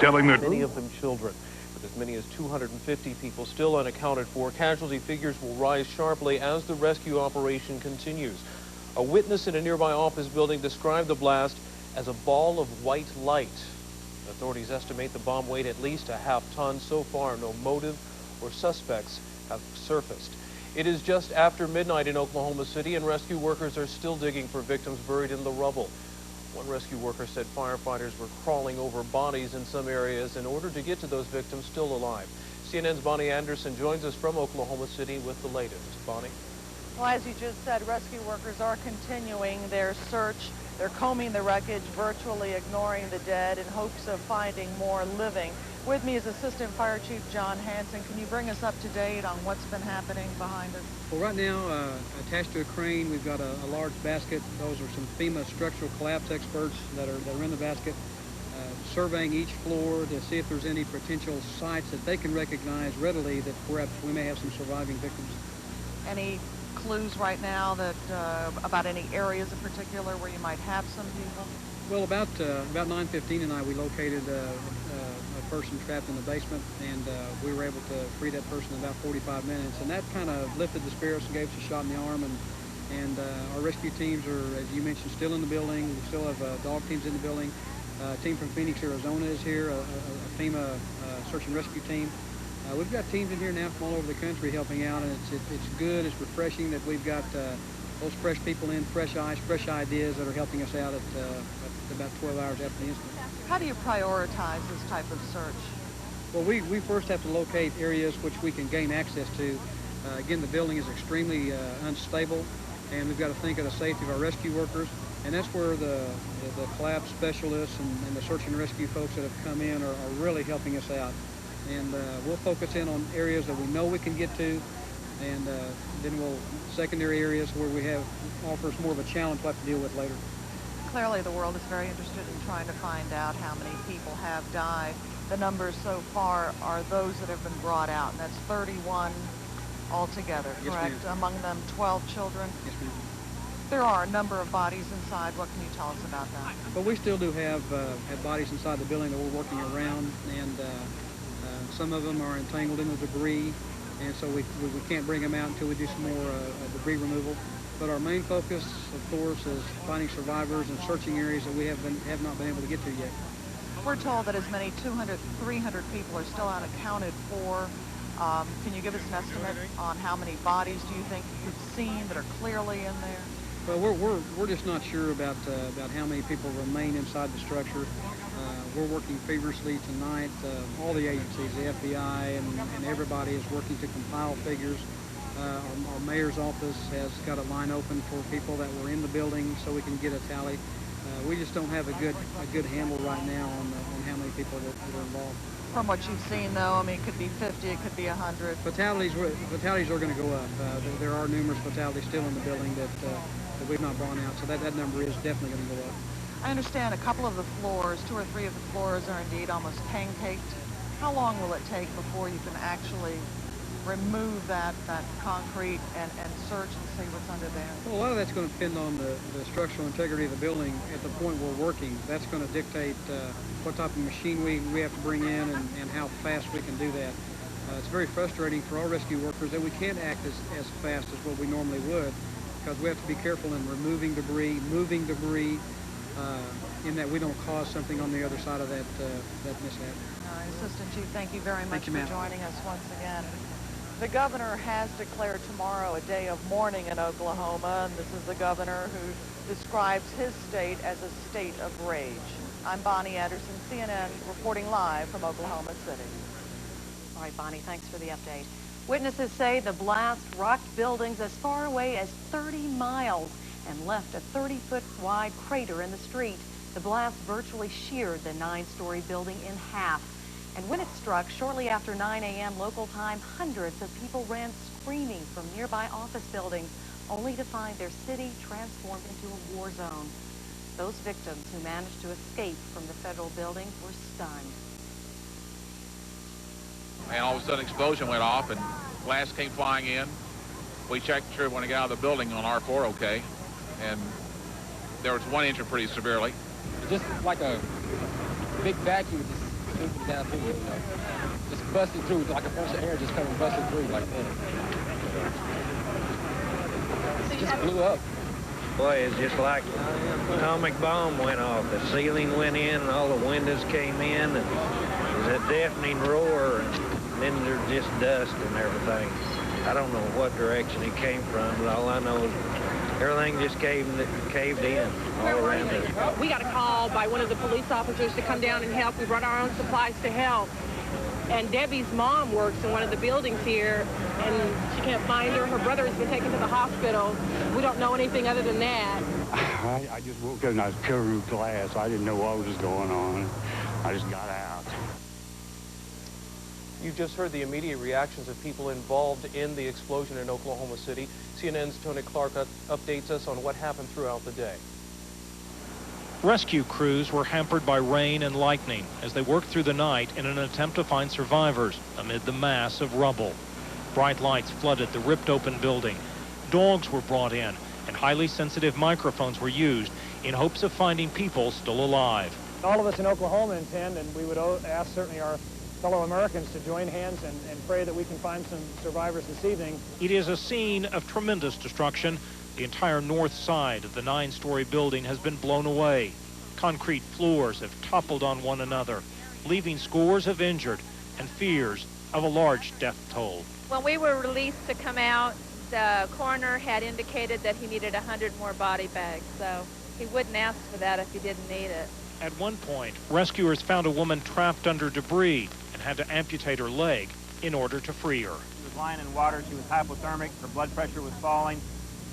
telling that many of them children. With as many as 250 people still unaccounted for, casualty figures will rise sharply as the rescue operation continues. A witness in a nearby office building described the blast as a ball of white light. Authorities estimate the bomb weighed at least a half-ton. So far, no motive or suspects have surfaced. It is just after midnight in Oklahoma City, and rescue workers are still digging for victims buried in the rubble. One rescue worker said firefighters were crawling over bodies in some areas in order to get to those victims still alive. CNN's Bonnie Anderson joins us from Oklahoma City with the latest. Bonnie? Well, as you just said, rescue workers are continuing their search. They're combing the wreckage, virtually ignoring the dead in hopes of finding more living. With me is Assistant Fire Chief John Hanson. Can you bring us up to date on what's been happening behind us? Well, right now, attached to a crane, we've got a large basket. Those are some FEMA structural collapse experts that are in the basket, surveying each floor to see if there's any potential sites that they can recognize readily that perhaps we may have some surviving victims. Any clues right now that about any areas in particular where you might have some people? Well, about 9:15 tonight, we located a person trapped in the basement, and we were able to free that person in about 45 minutes, and that kind of lifted the spirits and gave us a shot in the arm. And our rescue teams are, as you mentioned, still in the building. We still have dog teams in the building. A team from Phoenix, Arizona is here, a FEMA search and rescue team. We've got teams in here now from all over the country helping out, and it's good, it's refreshing that we've got those fresh people in, fresh eyes, fresh ideas that are helping us out at about 12 hours after the incident. How do you prioritize this type of search? Well, we first have to locate areas which we can gain access to. Again, the building is extremely unstable, and we've got to think of the safety of our rescue workers, and that's where the collapse specialists and the search and rescue folks that have come in are really helping us out. And we'll focus in on areas that we know we can get to, and then we'll secondary areas where we have offers more of a challenge we'll have to deal with later. Clearly the world is very interested in trying to find out how many people have died. The numbers so far are those that have been brought out, and that's 31 altogether, correct? Yes, ma'am. Among them 12 children. Yes, ma'am. There are a number of bodies inside. What can you tell us about that? But we still do have bodies inside the building that we're working around, and some of them are entangled in the debris, and so we can't bring them out until we do some more debris removal. But our main focus, of course, is finding survivors and searching areas that we have not been able to get to yet. We're told that as many 200, 300 people are still unaccounted for. Can you give us an estimate on how many bodies do you think you've seen that are clearly in there? Well, we're just not sure about how many people remain inside the structure. We're working feverishly tonight. All the agencies, the FBI, and everybody is working to compile figures. Our mayor's office has got a line open for people that were in the building so we can get a tally. We just don't have a good handle right now on how many people that are involved. From what you've seen, though, I mean, it could be 50, it could be 100. Fatalities are going to go up. There are numerous fatalities still in the building that we've not brought out, so that number is definitely going to go up. I understand a couple of the floors, 2 or 3 of the floors are indeed almost pancaked. How long will it take before you can actually remove that concrete and search and see what's under there? Well, a lot of that's going to depend on the structural integrity of the building at the point we're working. That's going to dictate what type of machine we have to bring in and how fast we can do that. It's very frustrating for our rescue workers that we can't act as fast as what we normally would, because we have to be careful in removing debris, moving debris, in that we don't cause something on the other side of that mishap. All right, Assistant Chief, thank you very much you, for joining us once again. The governor has declared tomorrow a day of mourning in Oklahoma, and this is the governor who describes his state as a state of rage. I'm Bonnie Anderson, CNN, reporting live from Oklahoma City. All right, Bonnie, thanks for the update. Witnesses say the blast rocked buildings as far away as 30 miles and left a 30-foot wide crater in the street. The blast virtually sheared the 9-story building in half. And when it struck shortly after 9 a.m. local time, hundreds of people ran screaming from nearby office buildings, only to find their city transformed into a war zone. Those victims who managed to escape from the federal building were stunned. And all of a sudden, an explosion went off, and glass came flying in. We checked sure when we got out of the building on R4, okay, and there was one injured pretty severely. Just like a big vacuum, just swooping down through you, just busted through like a bunch of air just coming busted through like that. It just blew up. Boy, it's just like an atomic bomb went off. The ceiling went in and all the windows came in, and it was a deafening roar, and then there's just dust and everything. I don't know what direction it came from, but all I know is everything just caved in all around us. We got a call by one of the police officers to come down and help. We brought our own supplies to help. And Debbie's mom works in one of the buildings here, and she can't find her. Her brother has been taken to the hospital. We don't know anything other than that. I just woke up and I was covered with glass. I didn't know what was going on. I just got out. You just heard the immediate reactions of people involved in the explosion in Oklahoma City. CNN's Tony Clark updates us on what happened throughout the day. Rescue crews were hampered by rain and lightning as they worked through the night in an attempt to find survivors amid the mass of rubble. Bright lights flooded the ripped-open building. Dogs were brought in, and highly sensitive microphones were used in hopes of finding people still alive. All of us in Oklahoma intend, and we would ask certainly our fellow Americans to join hands and pray that we can find some survivors this evening. It is a scene of tremendous destruction. The entire north side of the 9-story building has been blown away. Concrete floors have toppled on one another, leaving scores of injured and fears of a large death toll. When we were released to come out, the coroner had indicated that he needed 100 more body bags, so he wouldn't ask for that if he didn't need it. At one point, rescuers found a woman trapped under debris and had to amputate her leg in order to free her. She was lying in water. She was hypothermic. Her blood pressure was falling.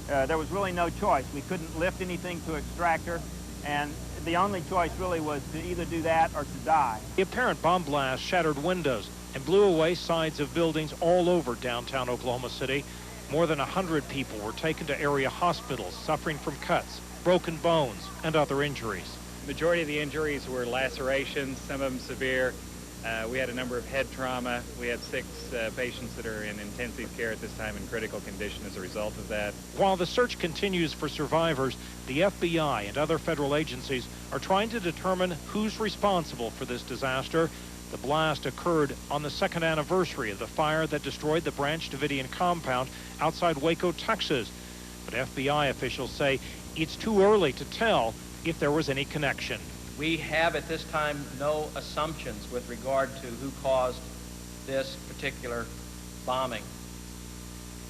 There was really no choice. We couldn't lift anything to extract her, and the only choice really was to either do that or to die. The apparent bomb blast shattered windows and blew away sides of buildings all over downtown Oklahoma City. More than 100 people were taken to area hospitals suffering from cuts, broken bones, and other injuries. The majority of the injuries were lacerations, some of them severe. We had a number of head trauma. We had 6 patients that are in intensive care at this time in critical condition as a result of that. While the search continues for survivors, the FBI and other federal agencies are trying to determine who's responsible for this disaster. The blast occurred on the 2nd anniversary of the fire that destroyed the Branch Davidian compound outside Waco, Texas. But FBI officials say it's too early to tell if there was any connection. We have at this time no assumptions with regard to who caused this particular bombing.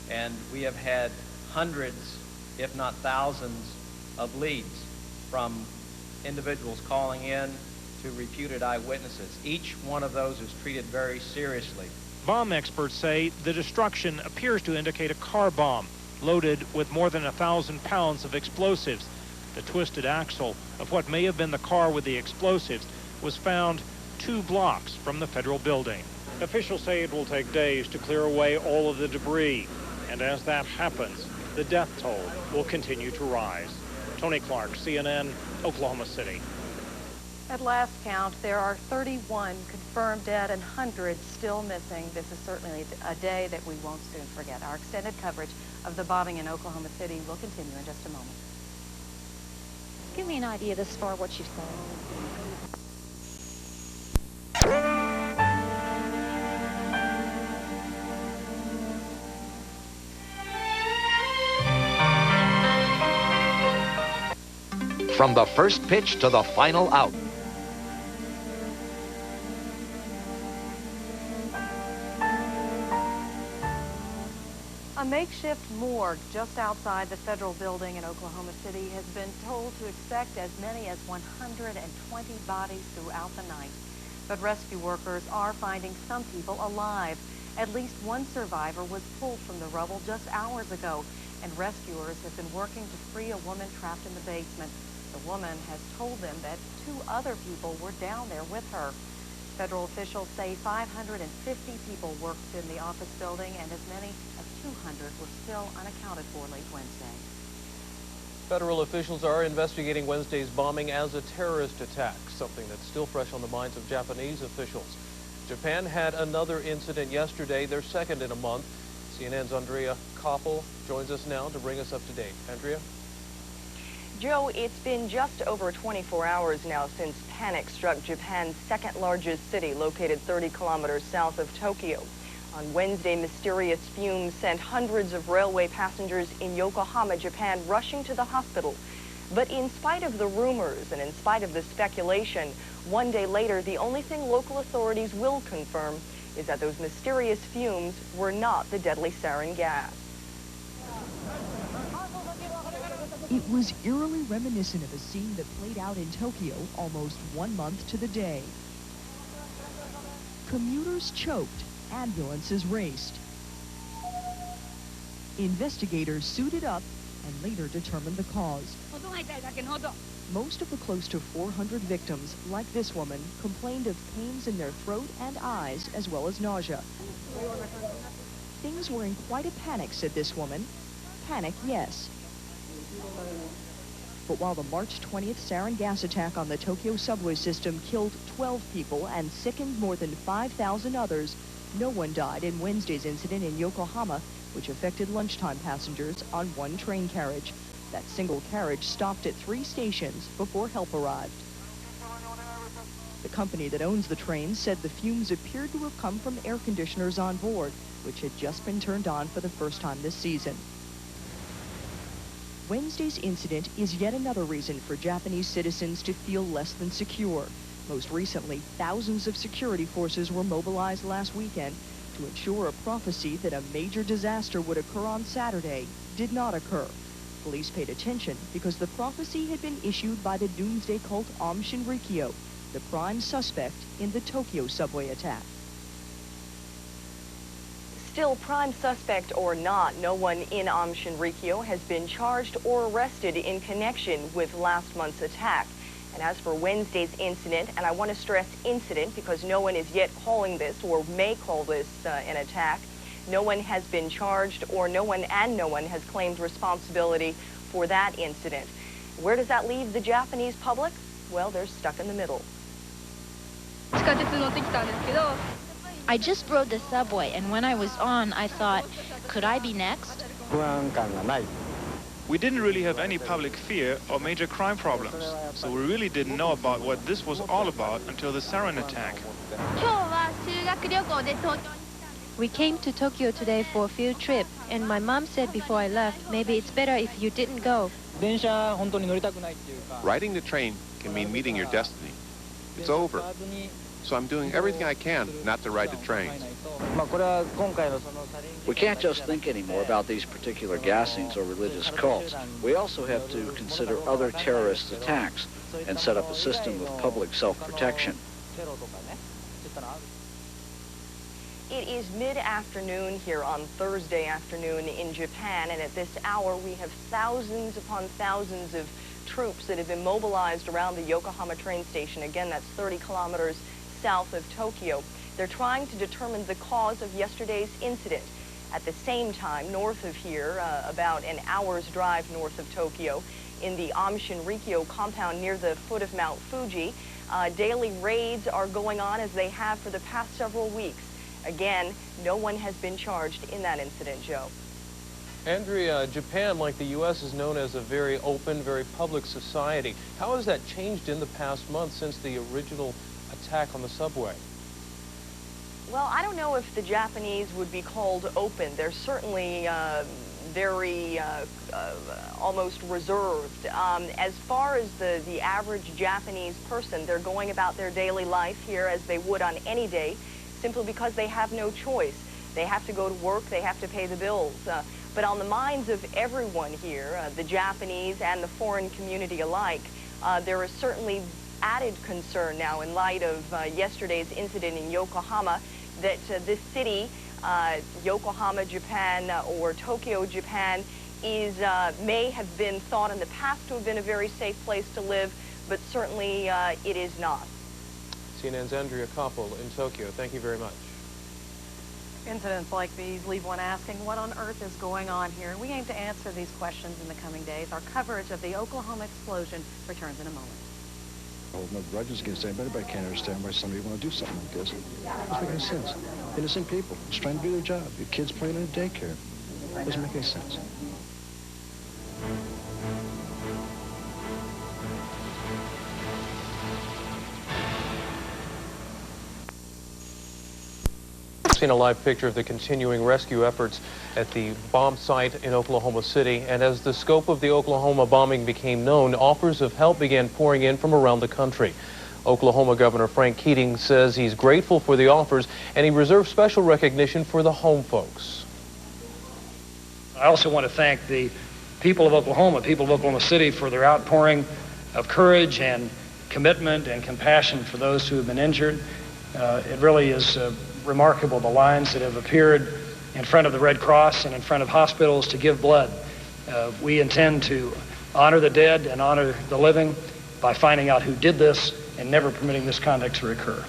And we have had hundreds, if not thousands, of leads from individuals calling in to reputed eyewitnesses. Each one of those is treated very seriously. Bomb experts say the destruction appears to indicate a car bomb loaded with more than 1,000 pounds of explosives. The twisted axle of what may have been the car with the explosives was found 2 blocks from the federal building. Officials say it will take days to clear away all of the debris, and as that happens, the death toll will continue to rise. Tony Clark, CNN, Oklahoma City. At last count, there are 31 confirmed dead and hundreds still missing. This is certainly a day that we won't soon forget. Our extended coverage of the bombing in Oklahoma City will continue in just a moment. Give me an idea this far what you've seen. From the first pitch to the final out. A makeshift morgue just outside the federal building in Oklahoma City has been told to expect as many as 120 bodies throughout the night. But rescue workers are finding some people alive. At least one survivor was pulled from the rubble just hours ago, and rescuers have been working to free a woman trapped in the basement. The woman has told them that 2 other people were down there with her. Federal officials say 550 people worked in the office building, and as many as 200 were still unaccounted for late Wednesday. Federal officials are investigating Wednesday's bombing as a terrorist attack, something that's still fresh on the minds of Japanese officials. Japan had another incident yesterday, their second in a month. CNN's Andrea Koppel joins us now to bring us up to date. Andrea? Joe, it's been just over 24 hours now since panic struck Japan's second-largest city, located 30 kilometers south of Tokyo. On Wednesday, mysterious fumes sent hundreds of railway passengers in Yokohama, Japan, rushing to the hospital. But in spite of the rumors and in spite of the speculation, one day later, the only thing local authorities will confirm is that those mysterious fumes were not the deadly sarin gas. It was eerily reminiscent of a scene that played out in Tokyo almost 1 month to the day. Commuters choked, ambulances raced. Investigators suited up and later determined the cause. Most of the close to 400 victims, like this woman, complained of pains in their throat and eyes, as well as nausea. Things were in quite a panic, said this woman. Panic, yes. But while the March 20th sarin gas attack on the Tokyo subway system killed 12 people and sickened more than 5,000 others, no one died in Wednesday's incident in Yokohama, which affected lunchtime passengers on one train carriage. That single carriage stopped at 3 stations before help arrived. The company that owns the train said the fumes appeared to have come from air conditioners on board, which had just been turned on for the first time this season. Wednesday's incident is yet another reason for Japanese citizens to feel less than secure. Most recently, thousands of security forces were mobilized last weekend to ensure a prophecy that a major disaster would occur on Saturday did not occur. Police paid attention because the prophecy had been issued by the doomsday cult Aum Shinrikyo, the prime suspect in the Tokyo subway attack. Still, prime suspect or not, no one in Aum Shinrikyo has been charged or arrested in connection with last month's attack. And as for Wednesday's incident, and I want to stress incident because no one is yet calling this or may call this an attack, no one has been charged or no one has claimed responsibility for that incident. Where does that leave the Japanese public? Well, they're stuck in the middle. I just rode the subway, and when I was on, I thought, could I be next? We didn't really have any public fear or major crime problems, so we really didn't know about what this was all about until the sarin attack. We came to Tokyo today for a field trip, and my mom said before I left, maybe it's better if you didn't go. Riding the train can mean meeting your destiny. It's over. So I'm doing everything I can not to ride the train. We can't just think anymore about these particular gassings or religious cults. We also have to consider other terrorist attacks and set up a system of public self-protection. It is mid-afternoon here on Thursday afternoon in Japan, and at this hour we have thousands upon thousands of troops that have been mobilized around the Yokohama train station. Again, that's 30 kilometers south of Tokyo. They're trying to determine the cause of yesterday's incident. At the same time, north of here, about an hour's drive north of Tokyo, in the Aum Shinrikyo compound near the foot of Mount Fuji, daily raids are going on as they have for the past several weeks. Again, no one has been charged in that incident, Joe. Andrea, Japan, like the U.S., is known as a very open, very public society. How has that changed in the past month since the original attack on the subway? Well, I don't know if the Japanese would be called open. They're certainly very almost reserved. As far as the average Japanese person, they're going about their daily life here as they would on any day, simply because they have no choice. They have to go to work, they have to pay the bills. But on the minds of everyone here, the Japanese and the foreign community alike, there is certainly added concern now in light of yesterday's incident in Yokohama that this city, Yokohama, Japan, or Tokyo, Japan, may have been thought in the past to have been a very safe place to live, but certainly it is not. CNN's Andrea Koppel in Tokyo. Thank you very much. Incidents like these leave one asking what on earth is going on here. We aim to answer these questions in the coming days. Our coverage of the Oklahoma explosion returns in a moment. I hold no grudges against anybody, but I can't understand why somebody would want to do something like this. It doesn't make any sense. Innocent people just trying to do their job. Your kids playing in a daycare. It doesn't make any sense. Seen a live picture of the continuing rescue efforts at the bomb site in Oklahoma City. And as the scope of the Oklahoma bombing became known, offers of help began pouring in from around the country. Oklahoma Governor Frank Keating says he's grateful for the offers, and he reserves special recognition for the home folks. I also want to thank the people of Oklahoma City, for their outpouring of courage and commitment and compassion for those who have been injured. It really is remarkable, the lines that have appeared in front of the Red Cross and in front of hospitals to give blood. We intend to honor the dead and honor the living by finding out who did this and never permitting this conduct to recur.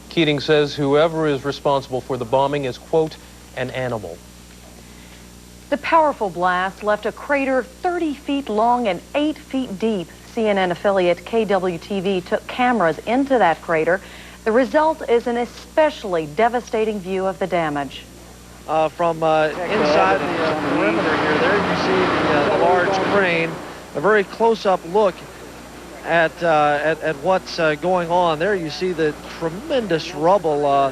Keating says whoever is responsible for the bombing is, quote, an animal. The powerful blast left a crater 30 feet long and 8 feet deep. CNN affiliate KWTV took cameras into that crater. The result is an especially devastating view of the damage. From inside the perimeter here, there you see the large crane. A very close-up look at what's going on. There you see the tremendous rubble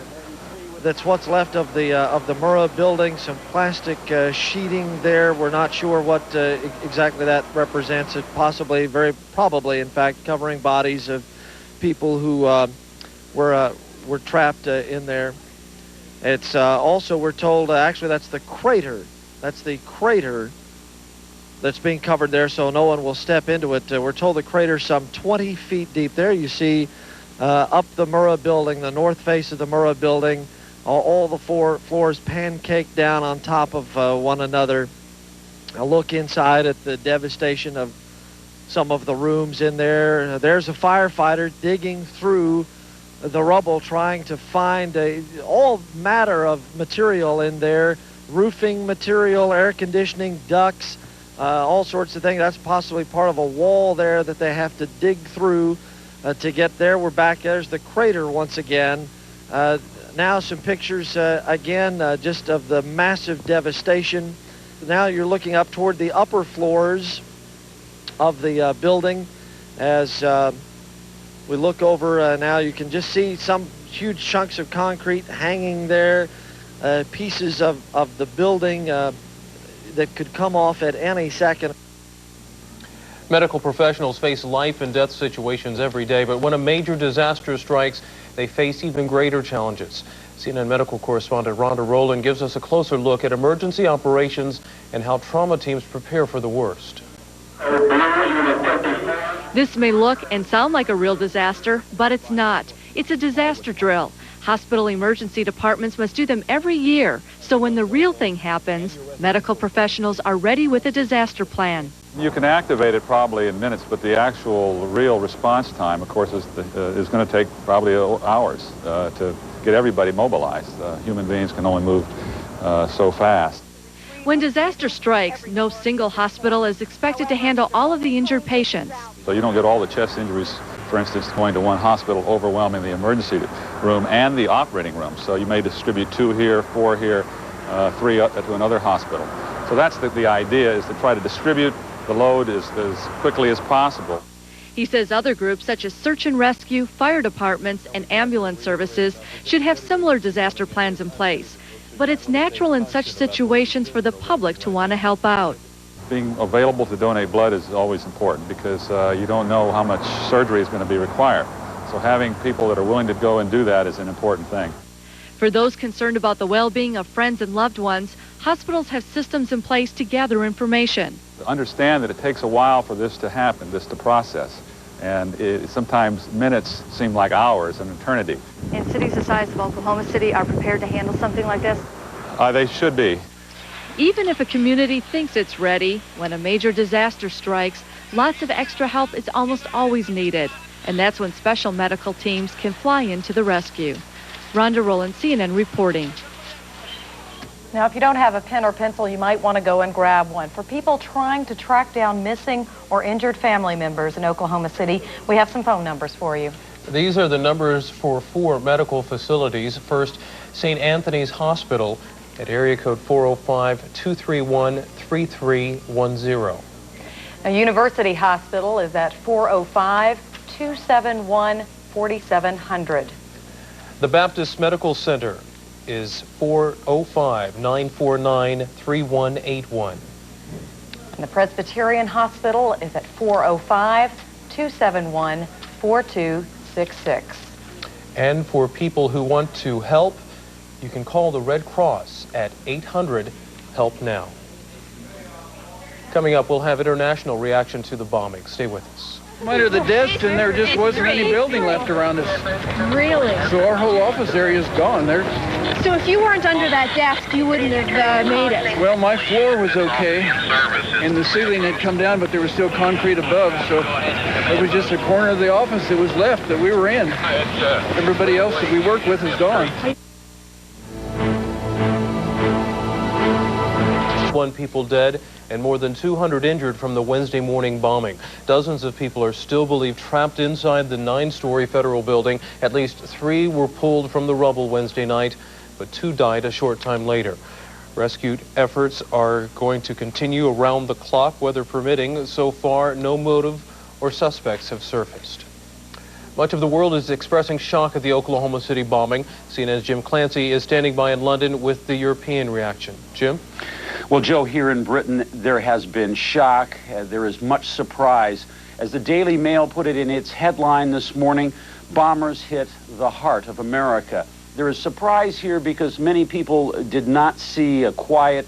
that's what's left of the Murrah building. Some plastic sheeting there. We're not sure what exactly that represents. It possibly, very probably, in fact, covering bodies of people who were trapped in there. It's also, we're told, actually that's the crater. That's the crater that's being covered there, so no one will step into it. We're told the crater's some 20 feet deep. There you see up the Murrah building, the north face of the Murrah building, all the four floors pancaked down on top of one another. A look inside at the devastation of some of the rooms in there. There's a firefighter digging through the rubble, trying to find all matter of material in there, roofing material, air conditioning ducts, all sorts of things. That's possibly part of a wall there that they have to dig through to get there. We're back. There's the crater once again. Now some pictures again just of the massive devastation. Now you're looking up toward the upper floors of the building. As we look over now, you can just see some huge chunks of concrete hanging there, pieces of the building that could come off at any second. Medical professionals face life and death situations every day, but when a major disaster strikes, they face even greater challenges. CNN medical correspondent Rhonda Rowland gives us a closer look at emergency operations and how trauma teams prepare for the worst. This may look and sound like a real disaster, but it's not. It's a disaster drill. Hospital emergency departments must do them every year, so when the real thing happens, medical professionals are ready with a disaster plan. You can activate it probably in minutes, but the actual real response time, of course, is going to take probably hours to get everybody mobilized. Human beings can only move so fast. When disaster strikes, no single hospital is expected to handle all of the injured patients. So you don't get all the chest injuries, for instance, going to one hospital, overwhelming the emergency room and the operating room. So you may distribute 2 here, 4 here, 3 to another hospital. So that's the idea, is to try to distribute the load as quickly as possible. He says other groups such as search and rescue, fire departments, and ambulance services should have similar disaster plans in place. But it's natural in such situations for the public to want to help out. Being available to donate blood is always important because you don't know how much surgery is going to be required. So having people that are willing to go and do that is an important thing. For those concerned about the well-being of friends and loved ones, hospitals have systems in place to gather information. Understand that it takes a while for this to happen, this to process. And sometimes minutes seem like hours, an eternity. And cities the size of Oklahoma City are prepared to handle something like this? They should be. Even if a community thinks it's ready, when a major disaster strikes, lots of extra help is almost always needed. And that's when special medical teams can fly in to the rescue. Rhonda Rowland, CNN reporting. Now, if you don't have a pen or pencil, you might want to go and grab one. For people trying to track down missing or injured family members in Oklahoma City, we have some phone numbers for you. These are the numbers for 4 medical facilities. First, St. Anthony's Hospital at area code 405-231-3310. A University Hospital is at 405-271-4700. The Baptist Medical Center is 405-949-3181. And the Presbyterian Hospital is at 405-271-4266. And for people who want to help, you can call the Red Cross at 800-HELP-NOW. Coming up, we'll have international reaction to the bombing. Stay with us. Might have the desk, and there just wasn't any building left around us. Really? So our whole office area is gone. So if you weren't under that desk, you wouldn't have made it? Well, my floor was okay, and the ceiling had come down, but there was still concrete above, so it was just a corner of the office that was left that we were in. Everybody else that we worked with is gone. 1 people dead and more than 200 injured from the Wednesday morning bombing. Dozens of people are still believed trapped inside the 9-story federal building. At least 3 were pulled from the rubble Wednesday night, but 2 died a short time later. Rescue efforts are going to continue around the clock, weather permitting. So far, no motive or suspects have surfaced. Much of the world is expressing shock at the Oklahoma City bombing. CNN's Jim Clancy is standing by in London with the European reaction. Jim? Well, Joe, here in Britain, there has been shock. There is much surprise. As the Daily Mail put it in its headline this morning, bombers hit the heart of America. There is surprise here because many people did not see a quiet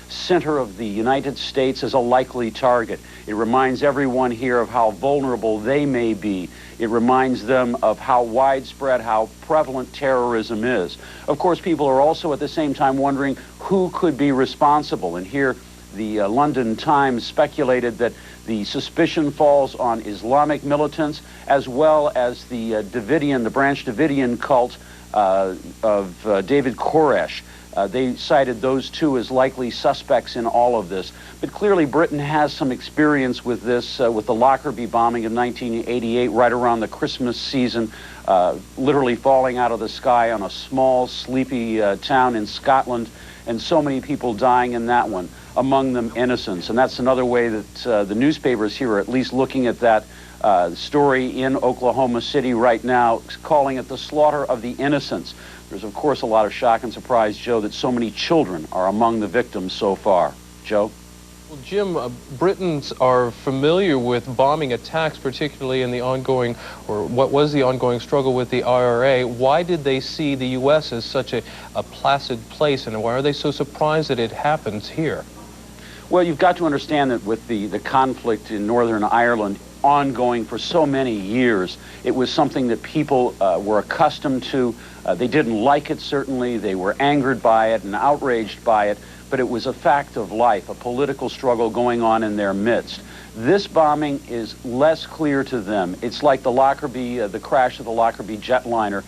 center of the United States as a likely target. It reminds everyone here of how vulnerable they may be. It reminds them of how widespread, how prevalent terrorism is. Of course, people are also at the same time wondering who could be responsible. And here, the London Times speculated that the suspicion falls on Islamic militants as well as the Davidian, the Branch Davidian cult of David Koresh. They cited those 2 as likely suspects in all of this. But clearly Britain has some experience with this, with the Lockerbie bombing of 1988, right around the Christmas season, literally falling out of the sky on a small, sleepy town in Scotland, and so many people dying in that one, among them innocents. And that's another way that the newspapers here are at least looking at that story in Oklahoma City right now, calling it the slaughter of the innocents. There's, of course, a lot of shock and surprise, Joe, that so many children are among the victims so far. Joe? Well, Jim, Britons are familiar with bombing attacks, particularly in the ongoing, or what was the ongoing struggle with the IRA. Why did they see the U.S. as such a placid place, and why are they so surprised that it happens here? Well, you've got to understand that with the conflict in Northern Ireland ongoing for so many years, it was something that people were accustomed to. They didn't like it, certainly. They were angered by it and outraged by it, but it was a fact of life, a political struggle going on in their midst. This bombing is less clear to them. It's like the Lockerbie, the crash of the Lockerbie jetliner.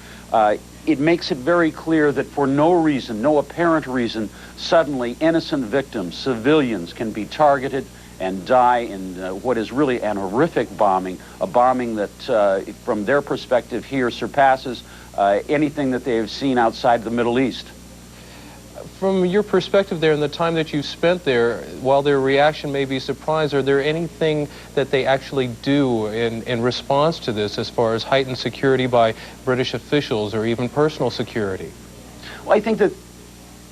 It makes it very clear that for no reason, no apparent reason, suddenly innocent victims, civilians, can be targeted and die in what is really an horrific bombing, a bombing that, from their perspective here, surpasses anything that they have seen outside the Middle East. From your perspective there and the time that you spent there, while their reaction may be surprised, are there anything that they actually do in response to this as far as heightened security by British officials or even personal security? Well, I think that,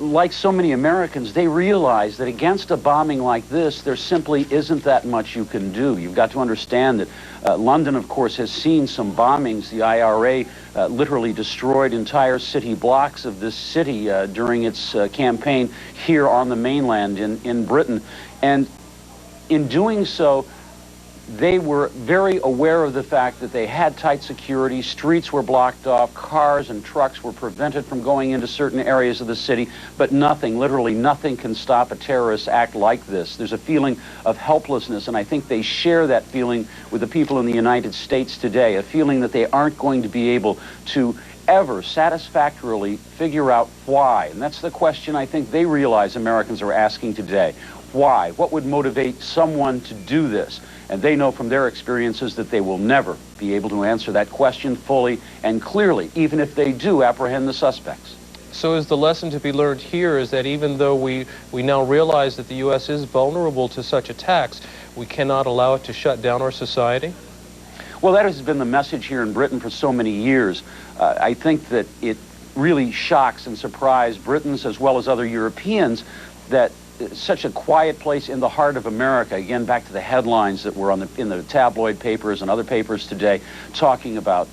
like so many Americans, they realize that against a bombing like this, there simply isn't that much you can do. You've got to understand that London, of course, has seen some bombings. The IRA literally destroyed entire city blocks of this city during its campaign here on the mainland in Britain. And in doing so, they were very aware of the fact that they had tight security, streets were blocked off, cars and trucks were prevented from going into certain areas of the city, but nothing, literally nothing, can stop a terrorist act like this. There's a feeling of helplessness, and I think they share that feeling with the people in the United States today, a feeling that they aren't going to be able to ever satisfactorily figure out why. And that's the question I think they realize Americans are asking today. Why? What would motivate someone to do this? And they know from their experiences that they will never be able to answer that question fully and clearly, even if they do apprehend the suspects. So is the lesson to be learned here is that even though we now realize that the U.S. is vulnerable to such attacks, we cannot allow it to shut down our society? Well, that has been the message here in Britain for so many years. I think that it really shocks and surprised Britons as well as other Europeans that such a quiet place in the heart of America, again back to the headlines that were in the tabloid papers and other papers today talking about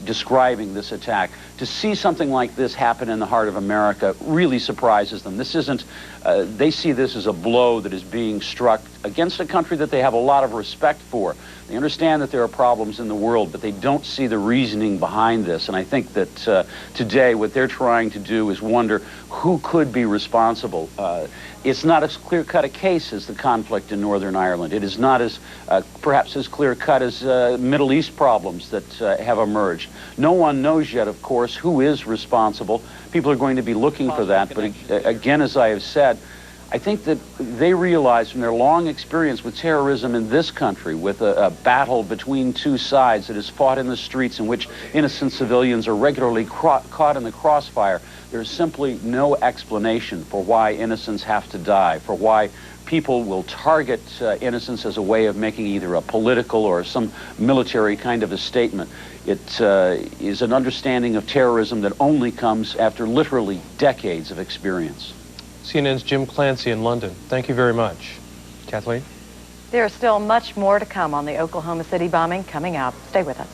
describing this attack, to see something like this happen in the heart of America really surprises them. This isn't, they see this as a blow that is being struck against a country that they have a lot of respect for. They understand that there are problems in the world, but they don't see the reasoning behind this. And I think that today what they're trying to do is wonder who could be responsible. It's not as clear-cut a case as the conflict in Northern Ireland. It is not as perhaps as clear-cut as Middle East problems that have emerged. No one knows yet, of course, who is responsible. People are going to be looking for that. But again, as I have said, I think that they realize from their long experience with terrorism in this country, with a battle between two sides that is fought in the streets in which innocent civilians are regularly caught in the crossfire, there's simply no explanation for why innocents have to die, for why people will target innocents as a way of making either a political or some military kind of a statement. It is an understanding of terrorism that only comes after literally decades of experience. CNN's Jim Clancy in London. Thank you very much. Kathleen? There is still much more to come on the Oklahoma City bombing coming up. Stay with us.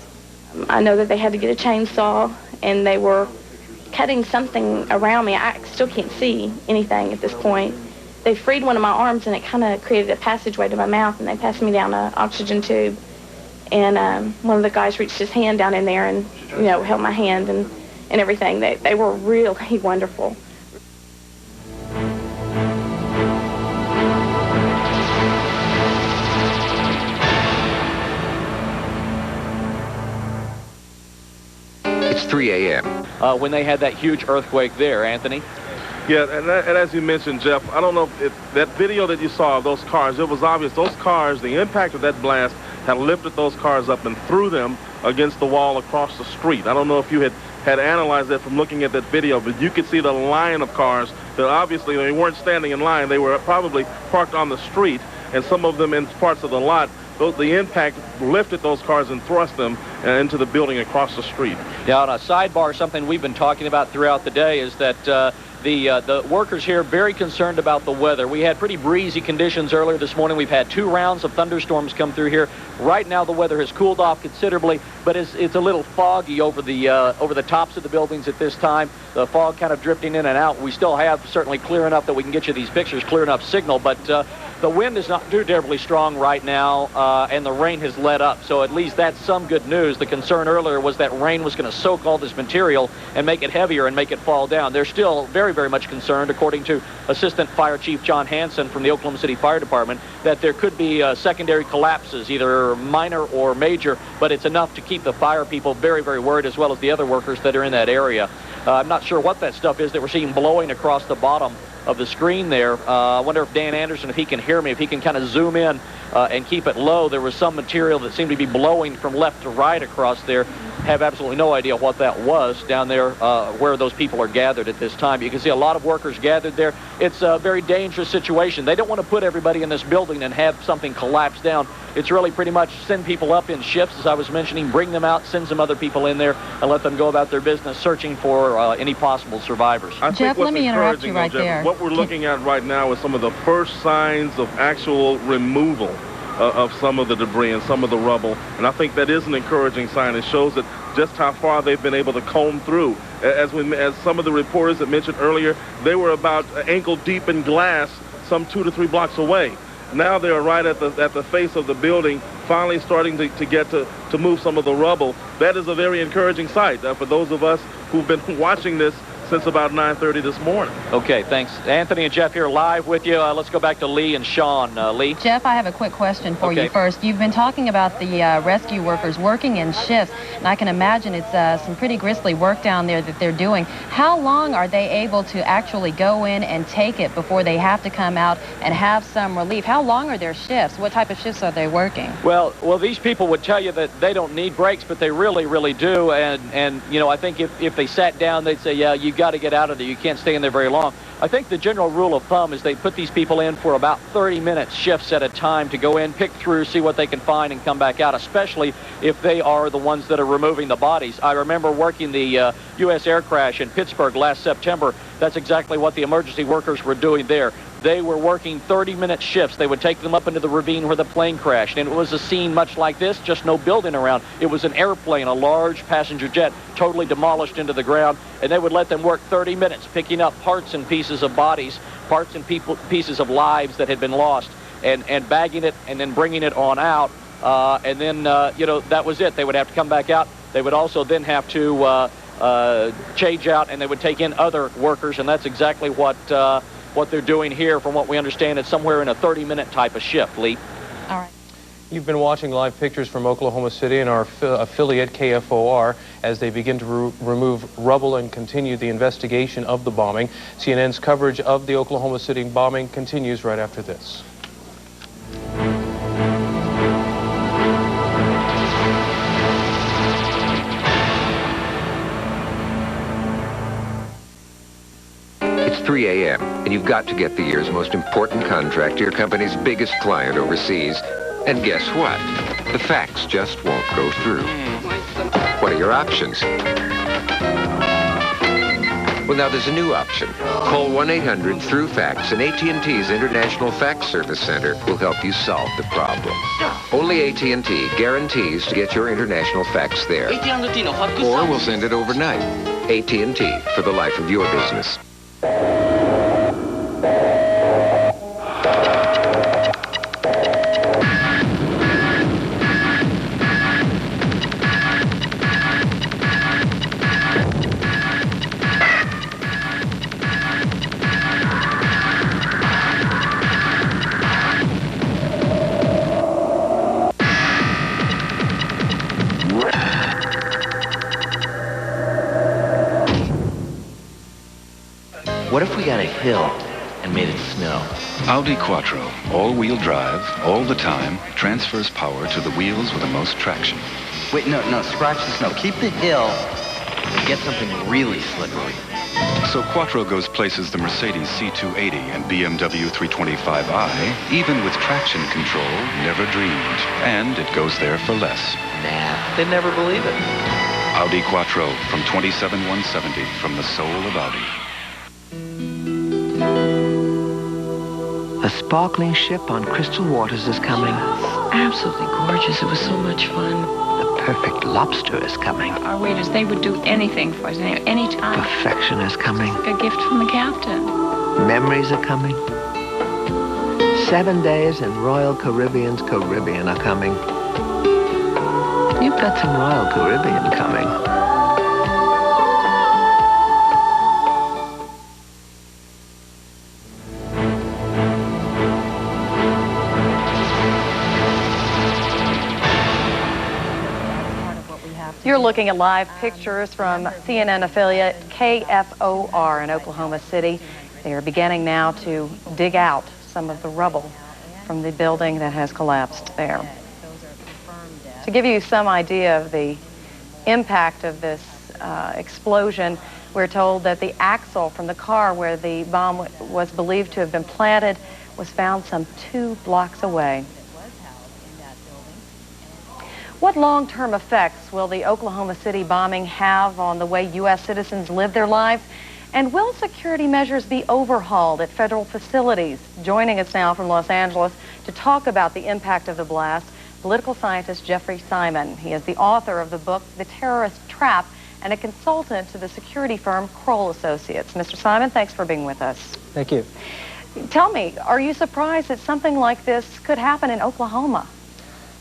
I know that they had to get a chainsaw, and they were cutting something around me. I still can't see anything at this point. They freed one of my arms, and it kind of created a passageway to my mouth, and they passed me down an oxygen tube. And one of the guys reached his hand down in there and, you know, held my hand and everything. They were really wonderful. It's 3 a.m. When they had that huge earthquake there, Anthony. Yeah, and as you mentioned, Jeff, I don't know if that video that you saw of those cars, it was obvious those cars, the impact of that blast had lifted those cars up and threw them against the wall across the street. I don't know if you had analyzed that from looking at that video, but you could see the line of cars that obviously they weren't standing in line. They were probably parked on the street, and some of them in parts of the lot. The impact lifted those cars and thrust them into the building across the street. Now, on a sidebar, something we've been talking about throughout the day is that the workers here are very concerned about the weather. We had pretty breezy conditions earlier this morning. We've had 2 rounds of thunderstorms come through here. Right now, the weather has cooled off considerably, but it's a little foggy over the tops of the buildings at this time. The fog kind of drifting in and out. We still have certainly clear enough that we can get you these pictures, clear enough signal, but the wind is not too terribly strong right now, and the rain has let up, so at least that's some good news. The concern earlier was that rain was going to soak all this material and make it heavier and make it fall down. They're still very, very much concerned, according to Assistant Fire Chief John Hansen from the Oklahoma City Fire Department, that there could be secondary collapses, either minor or major, but it's enough to keep the fire people very, very worried, as well as the other workers that are in that area. I'm not sure what that stuff is that we're seeing blowing across the bottom of the screen there. I wonder if Dan Anderson, if he can hear me, if he can kind of zoom in and keep it low. There was some material that seemed to be blowing from left to right across there. Have absolutely no idea what that was down there where those people are gathered at this time. You can see a lot of workers gathered there. It's a very dangerous situation. They don't want to put everybody in this building and have something collapse down. It's really pretty much send people up in shifts, as I was mentioning, bring them out, send some other people in there, and let them go about their business searching for any possible survivors. Jeff, let me interrupt you right there. What we're looking at right now is some of the first signs of actual removal of some of the debris and some of the rubble, and I think that is an encouraging sign. It shows that just how far they've been able to comb through. As some of the reporters that mentioned earlier, they were about ankle deep in glass some 2 to 3 blocks away. Now they're right at the face of the building, finally starting to get to move some of the rubble. That is a very encouraging sight for those of us who've been watching this since about 9:30 this morning. Okay, thanks. Anthony and Jeff here live with you. Let's go back to Lee and Sean. Lee? Jeff, I have a quick question for you first. You've been talking about the rescue workers working in shifts, and I can imagine it's some pretty grisly work down there that they're doing. How long are they able to actually go in and take it before they have to come out and have some relief? How long are their shifts? What type of shifts are they working? Well, these people would tell you that they don't need breaks, but they really, really do. And you know, I think if they sat down, they'd say, yeah, you you've got to get out of there. You can't stay in there very long. I think the general rule of thumb is they put these people in for about 30-minute shifts at a time to go in, pick through, see what they can find, and come back out, especially if they are the ones that are removing the bodies. I remember working the U.S. air crash in Pittsburgh last September. That's exactly what the emergency workers were doing there. They were working 30-minute shifts. They would take them up into the ravine where the plane crashed. And it was a scene much like this, just no building around. It was an airplane, a large passenger jet, totally demolished into the ground. And they would let them work 30 minutes, picking up parts and pieces of bodies, parts and pieces of lives that had been lost, and bagging it and then bringing it on out. And then, that was it. They would have to come back out. They would also then have to change out, and they would take in other workers. And that's exactly what they're doing here. From what we understand, it's somewhere in a 30-minute type of shift, Lee. All right. You've been watching live pictures from Oklahoma City and our affiliate KFOR as they begin to remove rubble and continue the investigation of the bombing. CNN's coverage of the Oklahoma City bombing continues right after this. It's 3 a.m., and you've got to get the year's most important contract to your company's biggest client overseas. And guess what? The fax just won't go through. What are your options? Well, now there's a new option. Call 1-800-THROUGH-FAX, and AT&T's International Fax Service Center will help you solve the problem. Only AT&T guarantees to get your international fax there. Or we'll send it overnight. AT&T, for the life of your business. What if we got a hill and made it snow? Audi Quattro, all-wheel drive, all the time, transfers power to the wheels with the most traction. Wait, no, scratch the snow. Keep the hill and get something really slippery. So Quattro goes places the Mercedes C280 and BMW 325i, even with traction control, never dreamed. And it goes there for less. Nah, they'd never believe it. Audi Quattro from 27,170 from the soul of Audi. A sparkling ship on crystal waters is coming. Absolutely gorgeous. It was so much fun. The perfect lobster is coming. Our waiters, they would do anything for us, any time. Perfection is coming. It's like a gift from the captain. Memories are coming. 7 days in Royal Caribbean's Caribbean are coming. You've got some Royal Caribbean coming. You're looking at live pictures from CNN affiliate KFOR in Oklahoma City. They are beginning now to dig out some of the rubble from the building that has collapsed there. To give you some idea of the impact of this explosion, we're told that the axle from the car where the bomb was believed to have been planted was found some 2 blocks away. What long-term effects will the Oklahoma City bombing have on the way U.S. citizens live their lives? And will security measures be overhauled at federal facilities? Joining us now from Los Angeles to talk about the impact of the blast, political scientist Jeffrey Simon. He is the author of the book, The Terrorist Trap, and a consultant to the security firm Kroll Associates. Mr. Simon, thanks for being with us. Thank you. Tell me, are you surprised that something like this could happen in Oklahoma?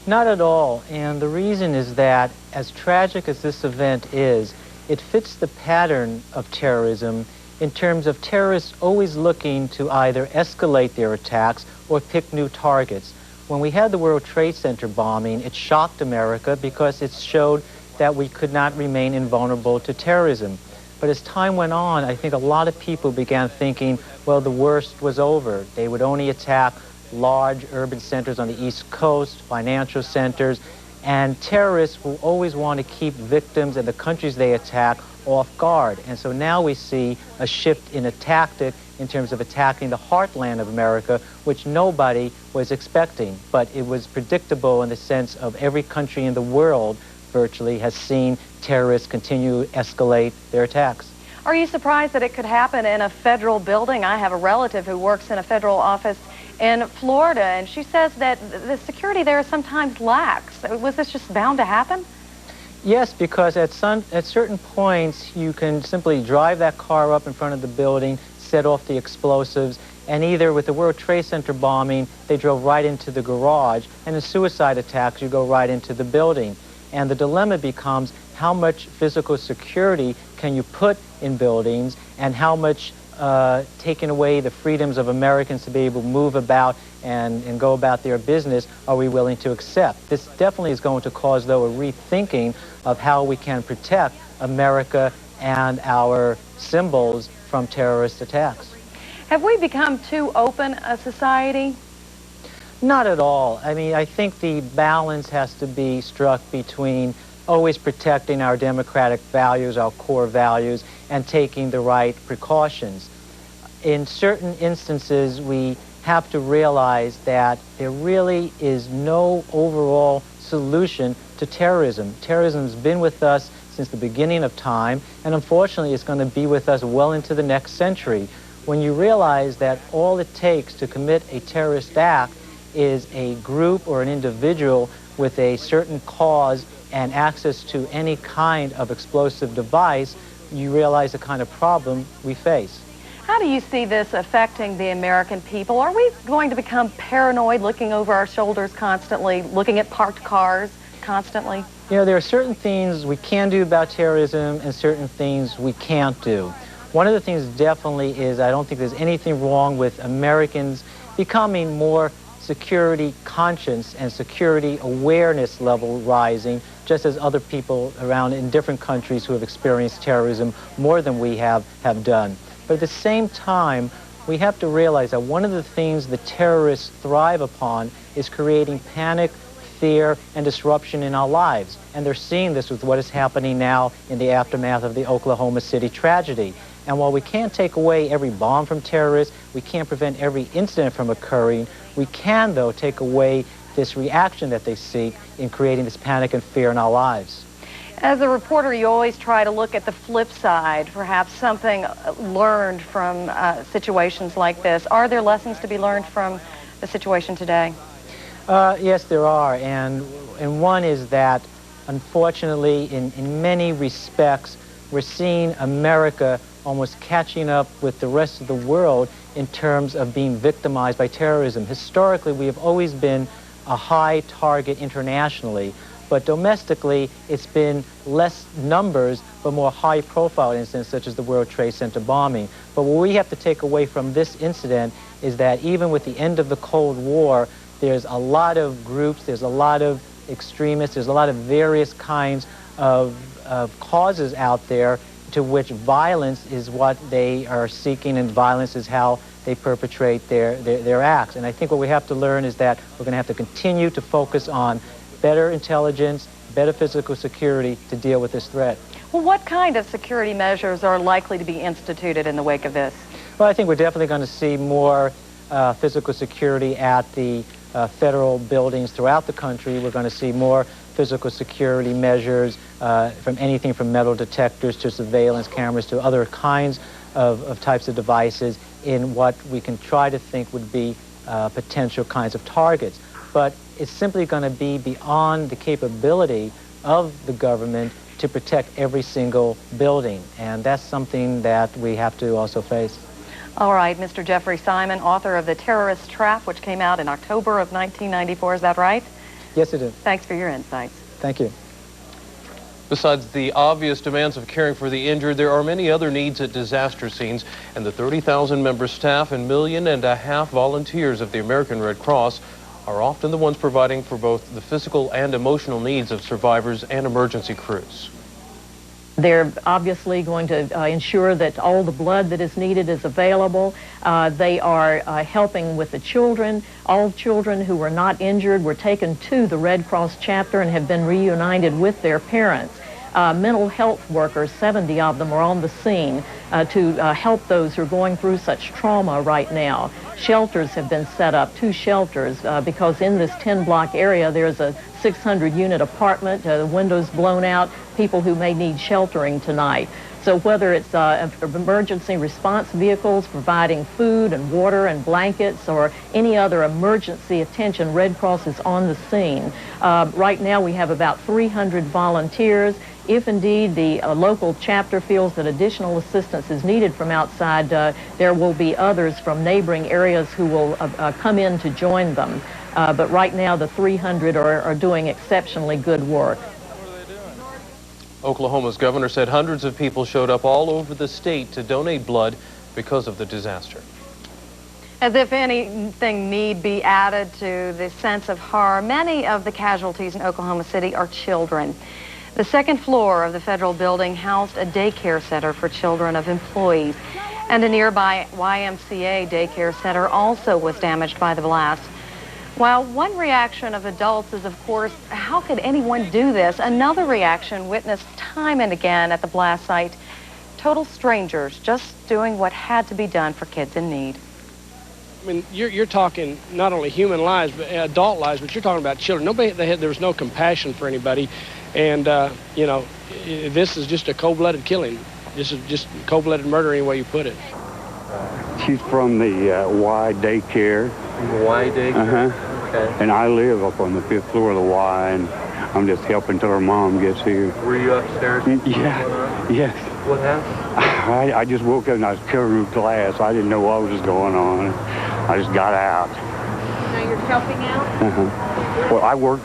Not at all, and the reason is that, as tragic as this event is, it fits the pattern of terrorism in terms of terrorists always looking to either escalate their attacks or pick new targets. When we had the World Trade Center bombing, it shocked America because it showed that we could not remain invulnerable to terrorism. But as time went on, I think a lot of people began thinking, well, the worst was over. They would only attack large urban centers on the East Coast, financial centers, and terrorists will always want to keep victims and the countries they attack off guard. And so now we see a shift in a tactic in terms of attacking the heartland of America, which nobody was expecting. But it was predictable in the sense of every country in the world virtually has seen terrorists continue to escalate their attacks. Are you surprised that it could happen in a federal building? I have a relative who works in a federal office in Florida, and she says that the security there is sometimes lax. Was this just bound to happen? Yes, because at certain points you can simply drive that car up in front of the building, set off the explosives, and either with the World Trade Center bombing, they drove right into the garage, and in suicide attacks, you go right into the building. And the dilemma becomes how much physical security can you put in buildings, and how much taking away the freedoms of Americans to be able to move about and go about their business are we willing to accept. This definitely is going to cause, though, a rethinking of how we can protect America and our symbols from terrorist attacks. Have we become too open a society? Not at all. I mean, I think the balance has to be struck between always protecting our democratic values, our core values, and taking the right precautions. In certain instances, we have to realize that there really is no overall solution to terrorism. Terrorism has been with us since the beginning of time, and unfortunately it's going to be with us well into the next century. When you realize that all it takes to commit a terrorist act is a group or an individual with a certain cause and access to any kind of explosive device, you realize the kind of problem we face. How do you see this affecting the American people? Are we going to become paranoid, looking over our shoulders constantly, looking at parked cars constantly? You know, there are certain things we can do about terrorism and certain things we can't do. One of the things definitely is I don't think there's anything wrong with Americans becoming more security conscious and security awareness level rising, just as other people around in different countries who have experienced terrorism more than we have done. But at the same time, we have to realize that one of the things the terrorists thrive upon is creating panic, fear, and disruption in our lives. And they're seeing this with what is happening now in the aftermath of the Oklahoma City tragedy. And while we can't take away every bomb from terrorists, we can't prevent every incident from occurring, we can, though, take away this reaction that they seek in creating this panic and fear in our lives. As a reporter, you always try to look at the flip side, perhaps something learned from situations like this. Are there lessons to be learned from the situation today? Yes, there are. And one is that, unfortunately, in many respects, we're seeing America almost catching up with the rest of the world in terms of being victimized by terrorism. Historically, we have always been a high target internationally, but domestically, it's been less numbers, but more high-profile incidents, such as the World Trade Center bombing. But what we have to take away from this incident is that even with the end of the Cold War, there's a lot of groups, there's a lot of extremists, there's a lot of various kinds of causes out there to which violence is what they are seeking, and violence is how they perpetrate their acts. And I think what we have to learn is that we're going to have to continue to focus on better intelligence, better physical security to deal with this threat. Well, what kind of security measures are likely to be instituted in the wake of this? Well, I think we're definitely going to see more physical security at the federal buildings throughout the country. We're going to see more physical security measures from anything from metal detectors to surveillance cameras to other kinds of types of devices in what we can try to think would be potential kinds of targets. But it's simply going to be beyond the capability of the government to protect every single building, and that's something that we have to also face. All right, Mr. Jeffrey Simon, author of The Terrorist Trap, which came out in October of 1994, is that right? Yes, it is. Thanks for your insights. Thank you. Besides the obvious demands of caring for the injured, there are many other needs at disaster scenes, and the 30,000-member staff and 1.5 million volunteers of the American Red Cross are often the ones providing for both the physical and emotional needs of survivors and emergency crews. They're obviously going to ensure that all the blood that is needed is available. They are helping with the children. All children who were not injured were taken to the Red Cross chapter and have been reunited with their parents. Mental health workers, 70 of them, are on the scene to help those who are going through such trauma right now. Shelters have been set up, 2 shelters, because in this 10-block area there's a 600-unit apartment, the windows blown out, people who may need sheltering tonight. So whether it's emergency response vehicles providing food and water and blankets or any other emergency attention, Red Cross is on the scene. Right now we have about 300 volunteers. If indeed the local chapter feels that additional assistance is needed from outside, there will be others from neighboring areas who will come in to join them. But right now the 300 are doing exceptionally good work. Oklahoma's governor said hundreds of people showed up all over the state to donate blood because of the disaster. As if anything need be added to the sense of horror, many of the casualties in Oklahoma City are children. The second floor of the federal building housed a daycare center for children of employees, and a nearby YMCA daycare center also was damaged by the blast. While one reaction of adults is, of course, how could anyone do this? Another reaction witnessed time and again at the blast site, total strangers just doing what had to be done for kids in need. I mean, you're talking not only human lives, but adult lives, but you're talking about children. There was no compassion for anybody. And, you know, this is just a cold-blooded killing. This is just cold-blooded murder any way you put it. She's from the Y daycare. Y daycare? Uh-huh. Okay. And I live up on the 5th floor of the Y, and I'm just helping till her mom gets here. Were you upstairs? Yeah. Yes. What happened? I just woke up and I was covered with glass. I didn't know what was going on. I just got out. Now you're helping out? Uh-huh. Well, I work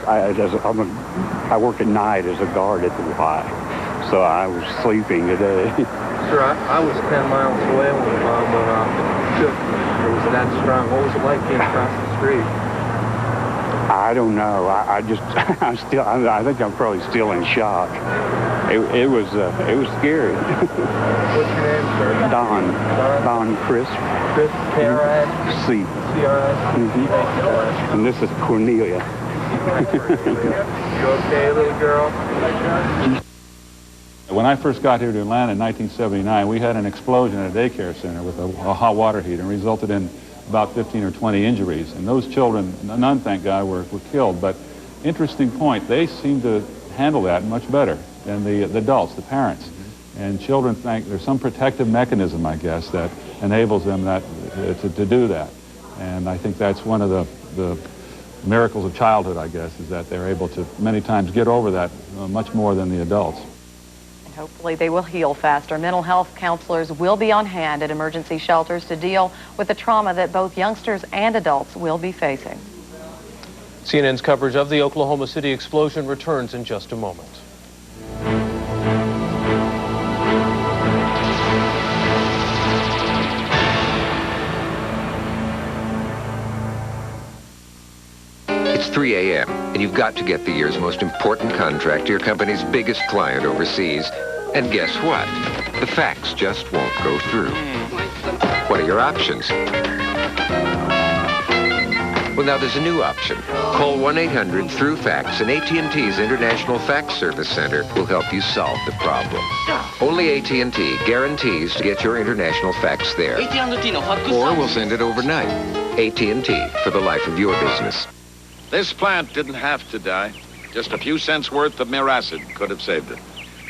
at night as a guard at the Y, so I was sleeping today. Sure, I was 10 miles away when the bomb went off. It was that strong. What was it like being across the street? I don't know. I think I'm probably still in shock. It was scary. What's your name, sir? Don Crisp. Crisp, K-R-I-S? C. C-R-I-S? Mm-hmm. And this is Cornelia. You okay, little girl? When I first got here to Atlanta in 1979, we had an explosion at a daycare center with a hot water heater, and resulted in about 15 or 20 injuries. And those children, none, thank God, were killed. But interesting point, they seem to handle that much better than the adults, the parents. And children think there's some protective mechanism, I guess, that enables them to do that. And I think that's one of the miracles of childhood, I guess, is that they're able to many times get over that much more than the adults. And hopefully they will heal faster. Mental health counselors will be on hand at emergency shelters to deal with the trauma that both youngsters and adults will be facing. CNN's coverage of the Oklahoma City explosion returns in just a moment. It's 3 a.m., and you've got to get the year's most important contract to your company's biggest client overseas. And guess what? The fax just won't go through. What are your options? Well, now there's a new option. Call 1-800-THROUGH-FAX, and AT&T's International Fax Service Center will help you solve the problem. Only AT&T guarantees to get your international fax there. Or we'll send it overnight. AT&T, for the life of your business. This plant didn't have to die. Just a few cents worth of miracid could have saved it.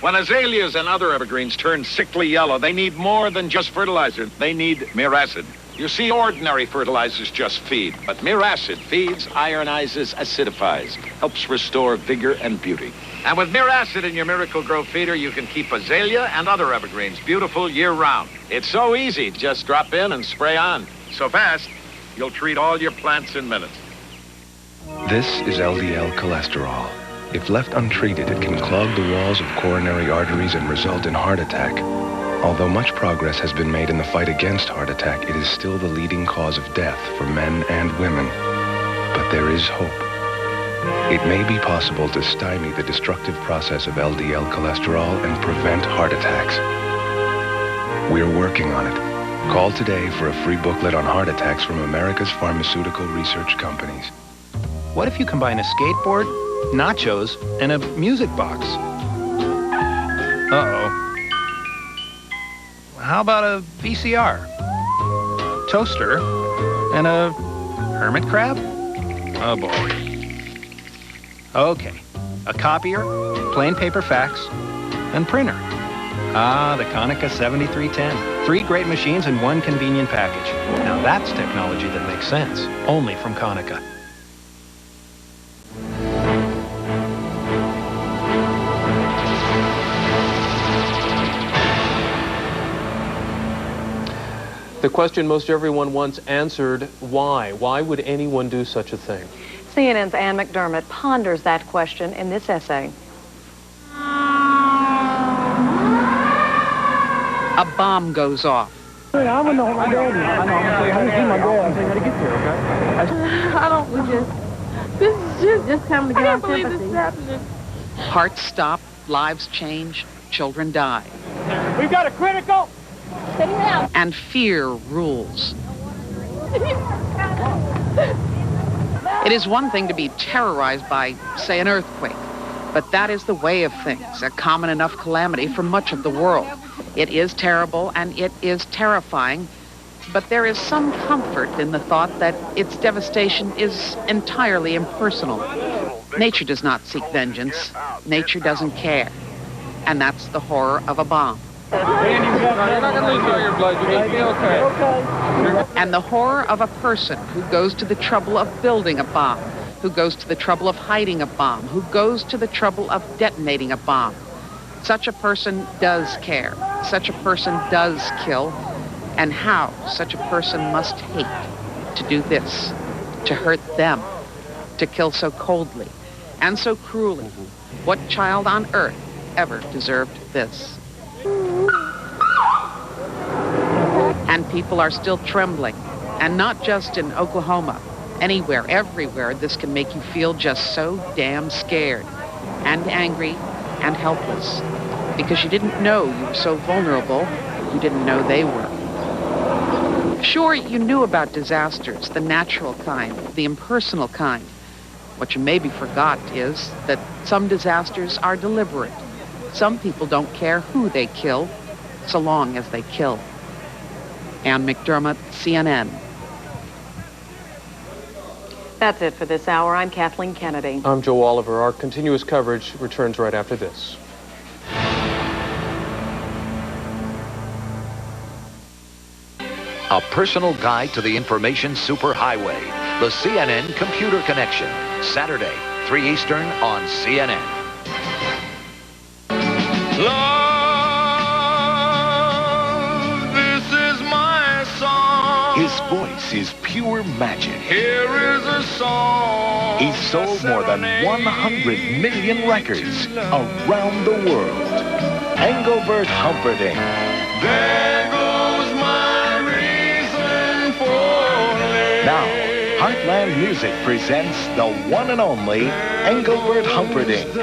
When azaleas and other evergreens turn sickly yellow, they need more than just fertilizer. They need miracid. You see, ordinary fertilizers just feed, but miracid feeds, ironizes, acidifies, helps restore vigor and beauty. And with miracid in your Miracle Grow feeder, you can keep azalea and other evergreens beautiful year-round. It's so easy. Just drop in and spray on. So fast, you'll treat all your plants in minutes. This is LDL cholesterol. If left untreated, it can clog the walls of coronary arteries and result in heart attack. Although much progress has been made in the fight against heart attack, it is still the leading cause of death for men and women. But there is hope. It may be possible to stymie the destructive process of LDL cholesterol and prevent heart attacks. We're working on it. Call today for a free booklet on heart attacks from America's pharmaceutical research companies. What if you combine a skateboard, nachos, and a music box? how about a VCR, toaster, and a hermit crab? Oh boy. Okay, a copier, plain paper fax, and printer. Ah, the Konica 7310. 3 great machines in one convenient package. Now that's technology that makes sense, only from Konica. The question most everyone wants answered, why? Why would anyone do such a thing? CNN's Ann McDermott ponders that question in this essay. A bomb goes off. I want to know my daddy. I know. I'm going to see my dad. I'm how to get there, okay? I don't this is just coming to get our sympathy. This is happening. Hearts stop, lives change, children die. We've got a critical. And fear rules. It is one thing to be terrorized by, say, an earthquake, but that is the way of things, a common enough calamity for much of the world. It is terrible and it is terrifying, but there is some comfort in the thought that its devastation is entirely impersonal. Nature does not seek vengeance. Nature doesn't care. And that's the horror of a bomb. You're not going to lose all your blood. You're going to be okay. And the horror of a person who goes to the trouble of building a bomb, who goes to the trouble of hiding a bomb, who goes to the trouble of detonating a bomb. Such a person does care. Such a person does kill. And how such a person must hate to do this, to hurt them, to kill so coldly and so cruelly. What child on earth ever deserved this? And people are still trembling, and not just in Oklahoma. Anywhere, everywhere, this can make you feel just so damn scared and angry and helpless because you didn't know you were so vulnerable, you didn't know they were. Sure, you knew about disasters, the natural kind, the impersonal kind. What you maybe forgot is that some disasters are deliberate. Some people don't care who they kill, so long as they kill. Ann McDermott, CNN. That's it for this hour. I'm Kathleen Kennedy. I'm Joe Oliver. Our continuous coverage returns right after this. A personal guide to the information superhighway. The CNN Computer Connection. Saturday, 3 Eastern on CNN. His voice is pure magic. Here is a song. He's sold more than 100 million records around the world. Engelbert Humperdinck. There goes my reason for living. Now, Heartland Music presents the one and only Engelbert Humperdinck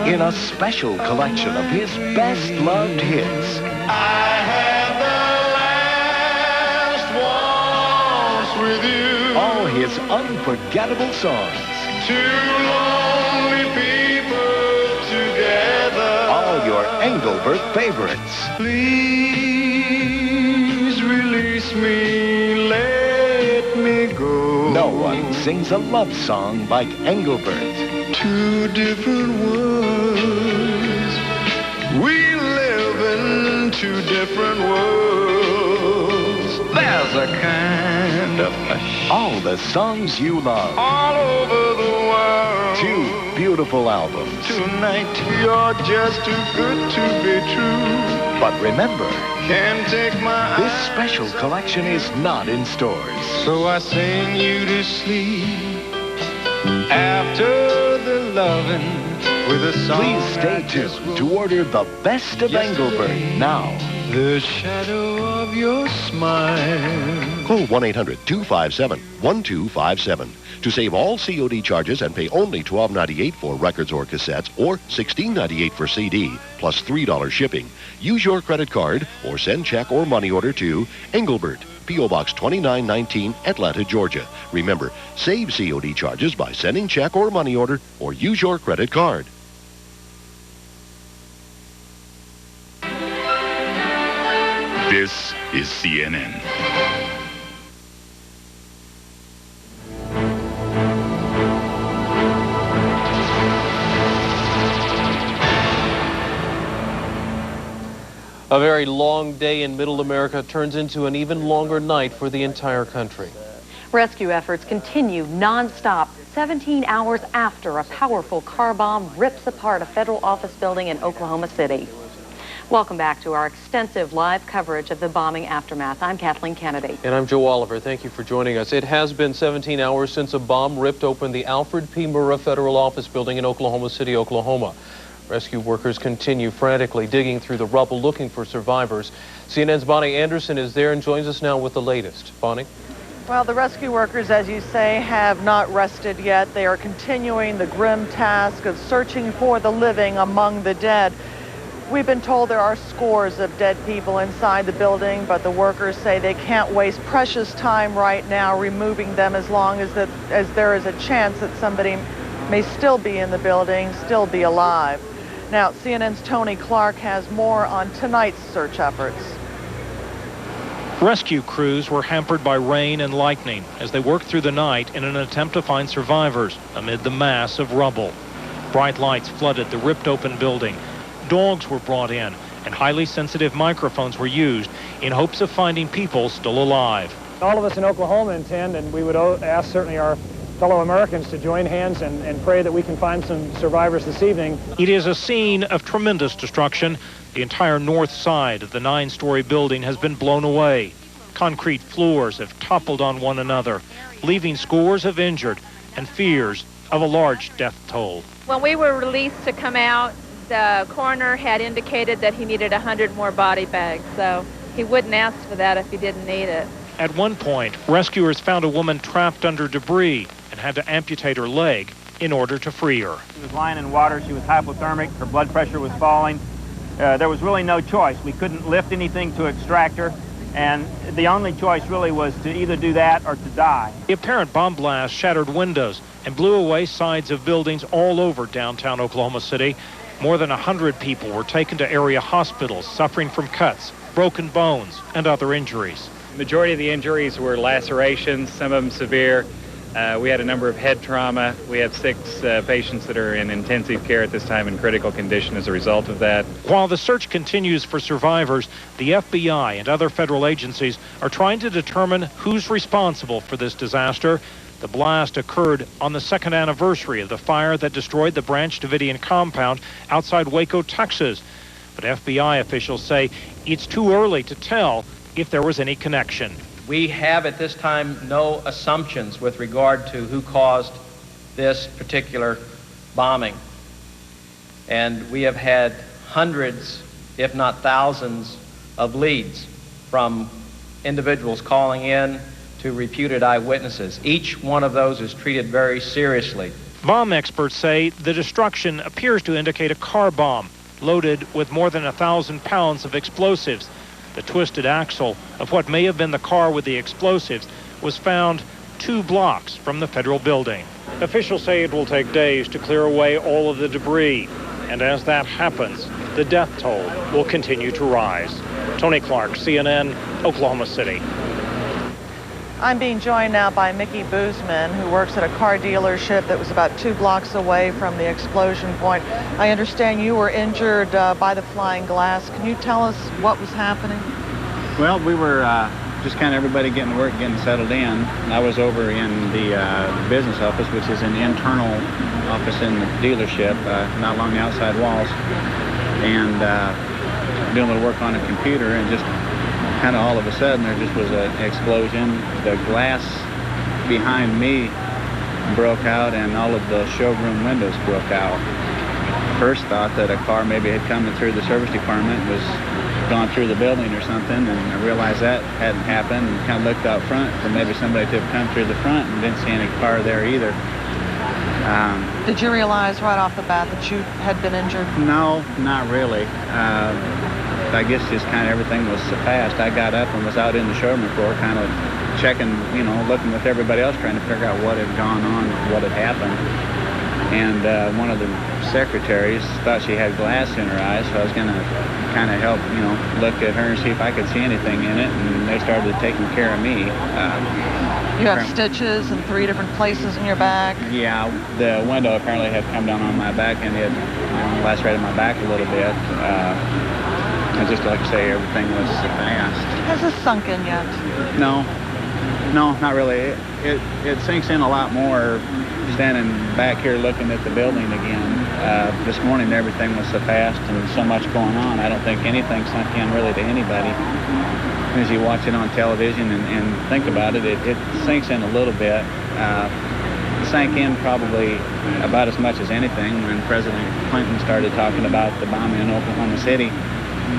in a special collection of his best-loved hits. I had the last waltz with you. All his unforgettable songs. Two lonely people together. All your Engelbert favorites. Please release me, let me go. No one sings a love song like Engelbert. Two different worlds. We live in two different worlds. There's a kind of hush. All the songs you love. All over the world. 2 beautiful albums. Tonight you're just too good to be true. But remember, can't take my this special collection is not in stores. So I sing you to sleep after the loving with a song. Please stay tuned to order the best of Engelbert now. The shadow of your smile. Call 1-800-257-1257 to save all COD charges and pay only $12.98 for records or cassettes or $16.98 for CD plus $3 shipping. Use your credit card or send check or money order to Engelbert, P.O. Box 2919, Atlanta, Georgia. Remember, save COD charges by sending check or money order or use your credit card. This is CNN. A very long day in Middle America turns into an even longer night for the entire country. Rescue efforts continue non-stop 17 hours after a powerful car bomb rips apart a federal office building in Oklahoma City. Welcome back to our extensive live coverage of the bombing aftermath. I'm Kathleen Kennedy. And I'm Joe Oliver. Thank you for joining us. It has been 17 hours since a bomb ripped open the Alfred P. Murrah Federal Office Building in Oklahoma City, Oklahoma. Rescue workers continue frantically digging through the rubble looking for survivors. CNN's Bonnie Anderson is there and joins us now with the latest. Bonnie? Well, the rescue workers, as you say, have not rested yet. They are continuing the grim task of searching for the living among the dead. We've been told there are scores of dead people inside the building, but the workers say they can't waste precious time right now removing them as long as there is a chance that somebody may still be in the building, still be alive. Now, CNN's Tony Clark has more on tonight's search efforts. Rescue crews were hampered by rain and lightning as they worked through the night in an attempt to find survivors amid the mass of rubble. Bright lights flooded the ripped-open building. Dogs were brought in, and highly sensitive microphones were used in hopes of finding people still alive. All of us in Oklahoma intend, and we would ask certainly our fellow Americans to join hands and pray that we can find some survivors this evening. It is a scene of tremendous destruction. The entire north side of the 9-story building has been blown away. Concrete floors have toppled on one another, leaving scores of injured and fears of a large death toll. When we were released to come out, the coroner had indicated that he needed 100 more body bags, so he wouldn't ask for that if he didn't need it. At one point, rescuers found a woman trapped under debris and had to amputate her leg in order to free her. She was lying in water. She was hypothermic. Her blood pressure was falling. There was really no choice. We couldn't lift anything to extract her, and the only choice really was to either do that or to die. The apparent bomb blast shattered windows and blew away sides of buildings all over downtown Oklahoma City. More than 100 people were taken to area hospitals suffering from cuts, broken bones, and other injuries. The majority of the injuries were lacerations, some of them severe. We had a number of head trauma. We have 6 patients that are in intensive care at this time in critical condition as a result of that. While the search continues for survivors, the FBI and other federal agencies are trying to determine who's responsible for this disaster. The blast occurred on the 2nd anniversary of the fire that destroyed the Branch Davidian compound outside Waco, Texas. But FBI officials say it's too early to tell if there was any connection. We have at this time no assumptions with regard to who caused this particular bombing. And we have had hundreds, if not thousands, of leads from individuals calling in to reputed eyewitnesses. Each one of those is treated very seriously. Bomb experts say the destruction appears to indicate a car bomb loaded with more than 1,000 pounds of explosives. The twisted axle of what may have been the car with the explosives was found 2 blocks from the federal building. Officials say it will take days to clear away all of the debris. And as that happens, the death toll will continue to rise. Tony Clark, CNN, Oklahoma City. I'm being joined now by Mickey Boozman, who works at a car dealership that was about 2 blocks away from the explosion point. I understand you were injured by the flying glass. Can you tell us what was happening? Well, we were just kind of everybody getting to work, getting settled in. I was over in the business office, which is an internal office in the dealership, not along the outside walls, and doing a little work on a computer, and just kind of all of a sudden there just was an explosion. The glass behind me broke out and all of the showroom windows broke out. First thought that a car maybe had come through the service department, was gone through the building or something, and I realized that hadn't happened, and kind of looked out front for maybe somebody to have come through the front, and didn't see any car there either. Did you realize right off the bat that you had been injured? No, not really. I guess just kind of everything was so fast. I got up and was out in the showroom floor kind of checking, you know, looking with everybody else, trying to figure out what had gone on, what had happened. And one of the secretaries thought she had glass in her eyes, so I was going to kind of helped, look at her and see if I could see anything in it, and they started taking care of me. You have stitches in 3 different places in your back? Yeah, the window apparently had come down on my back and it lacerated my back a little bit. And just like I say, everything was fast. Has this sunk in yet? No, not really. It sinks in a lot more standing back here looking at the building again. This morning everything was so fast and so much going on. I don't think anything sunk in really to anybody. As you watch it on television and think about it, it sinks in a little bit. It sank in probably about as much as anything when President Clinton started talking about the bombing in Oklahoma City,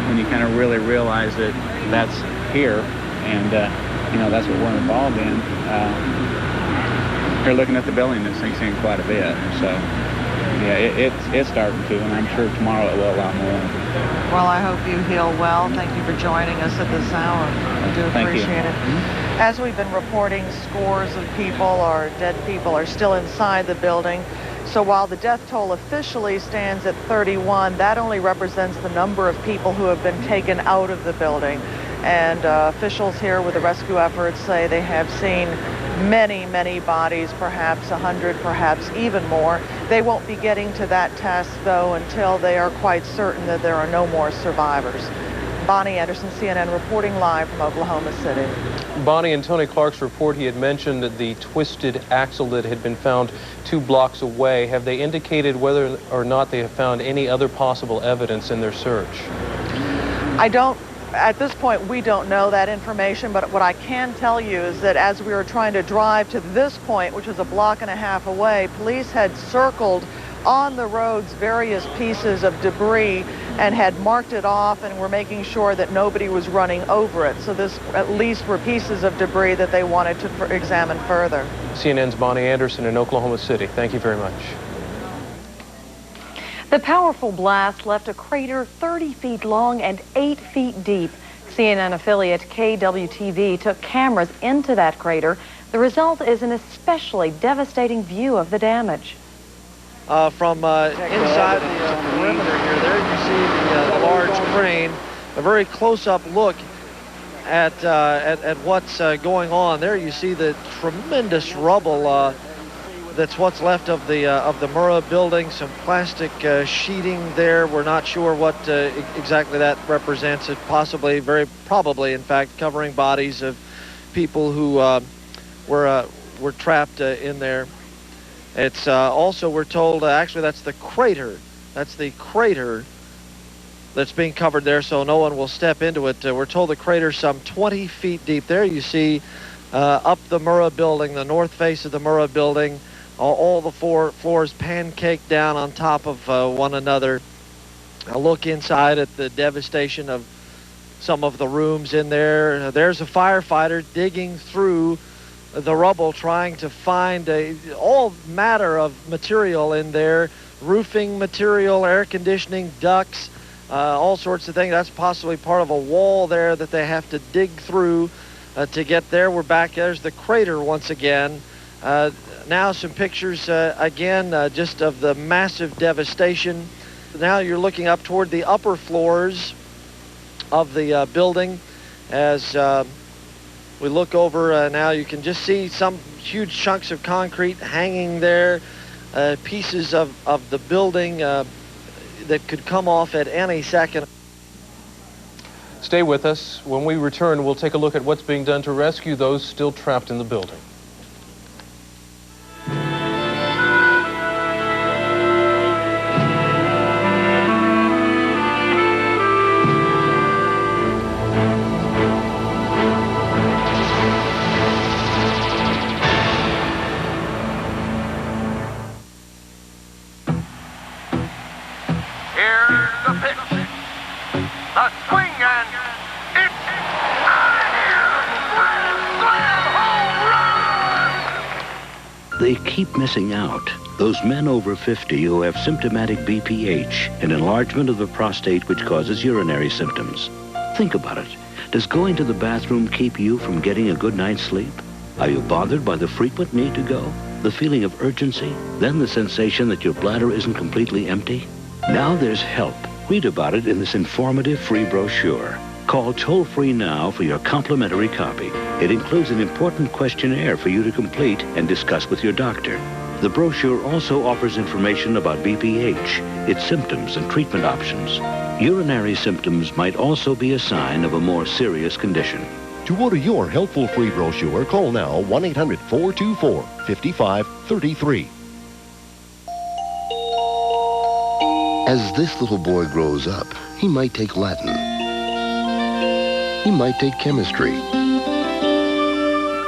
when you kind of really realize that that's here and that's what we're involved in. You're looking at the building that sinks in quite a bit. So yeah, it's starting to, and I'm sure tomorrow it will a lot more. Well, I hope you heal well. Thank you for joining us at this hour. I do appreciate it. As we've been reporting, scores of people or dead people are still inside the building. So while the death toll officially stands at 31, that only represents the number of people who have been taken out of the building. And officials here with the rescue efforts say they have seen many, many bodies, perhaps 100, perhaps even more. They won't be getting to that test, though, until they are quite certain that there are no more survivors. Bonnie Anderson, CNN, reporting live from Oklahoma City. Bonnie, in Tony Clark's report, he had mentioned that the twisted axle that had been found 2 blocks away. Have they indicated whether or not they have found any other possible evidence in their search? At this point, we don't know that information, but what I can tell you is that as we were trying to drive to this point, which is a block and a half away, police had circled on the roads various pieces of debris and had marked it off and were making sure that nobody was running over it. So this at least were pieces of debris that they wanted to examine further. CNN's Bonnie Anderson in Oklahoma City. Thank you very much. The powerful blast left a crater 30 feet long and 8 feet deep. CNN affiliate KWTV took cameras into that crater. The result is an especially devastating view of the damage. From inside the perimeter here, there you see the large crane. A very close-up look at what's going on. There you see the tremendous rubble. That's what's left of the Murrah building. Some plastic sheeting there. We're not sure what exactly that represents. It possibly, very probably, in fact, covering bodies of people who were trapped in there. It's also, we're told, actually that's the crater. That's the crater that's being covered there, so no one will step into it. We're told the crater's some 20 feet deep. There you see up the Murrah building, the north face of the Murrah building. All the 4 floors pancaked down on top of one another. A look inside at the devastation of some of the rooms in there. There's a firefighter digging through the rubble, trying to find all matter of material in there. Roofing material, air conditioning, ducts, all sorts of things. That's possibly part of a wall there that they have to dig through to get there. We're back. There's the crater once again. Now some pictures again just of the massive devastation. Now you're looking up toward the upper floors of the building. As we look over now, you can just see some huge chunks of concrete hanging there, pieces of the building that could come off at any second. Stay with us. When we return, we'll take a look at what's being done to rescue those still trapped in the building. They keep missing out. Those men over 50 who have symptomatic BPH, an enlargement of the prostate which causes urinary symptoms. Think about it. Does going to the bathroom keep you from getting a good night's sleep? Are you bothered by the frequent need to go? The feeling of urgency? Then the sensation that your bladder isn't completely empty? Now there's help. Read about it in this informative free brochure. Call toll-free now for your complimentary copy. It includes an important questionnaire for you to complete and discuss with your doctor. The brochure also offers information about BPH, its symptoms and treatment options. Urinary symptoms might also be a sign of a more serious condition. To order your helpful free brochure, call now 1-800-424-5533. As this little boy grows up, he might take Latin. He might take chemistry.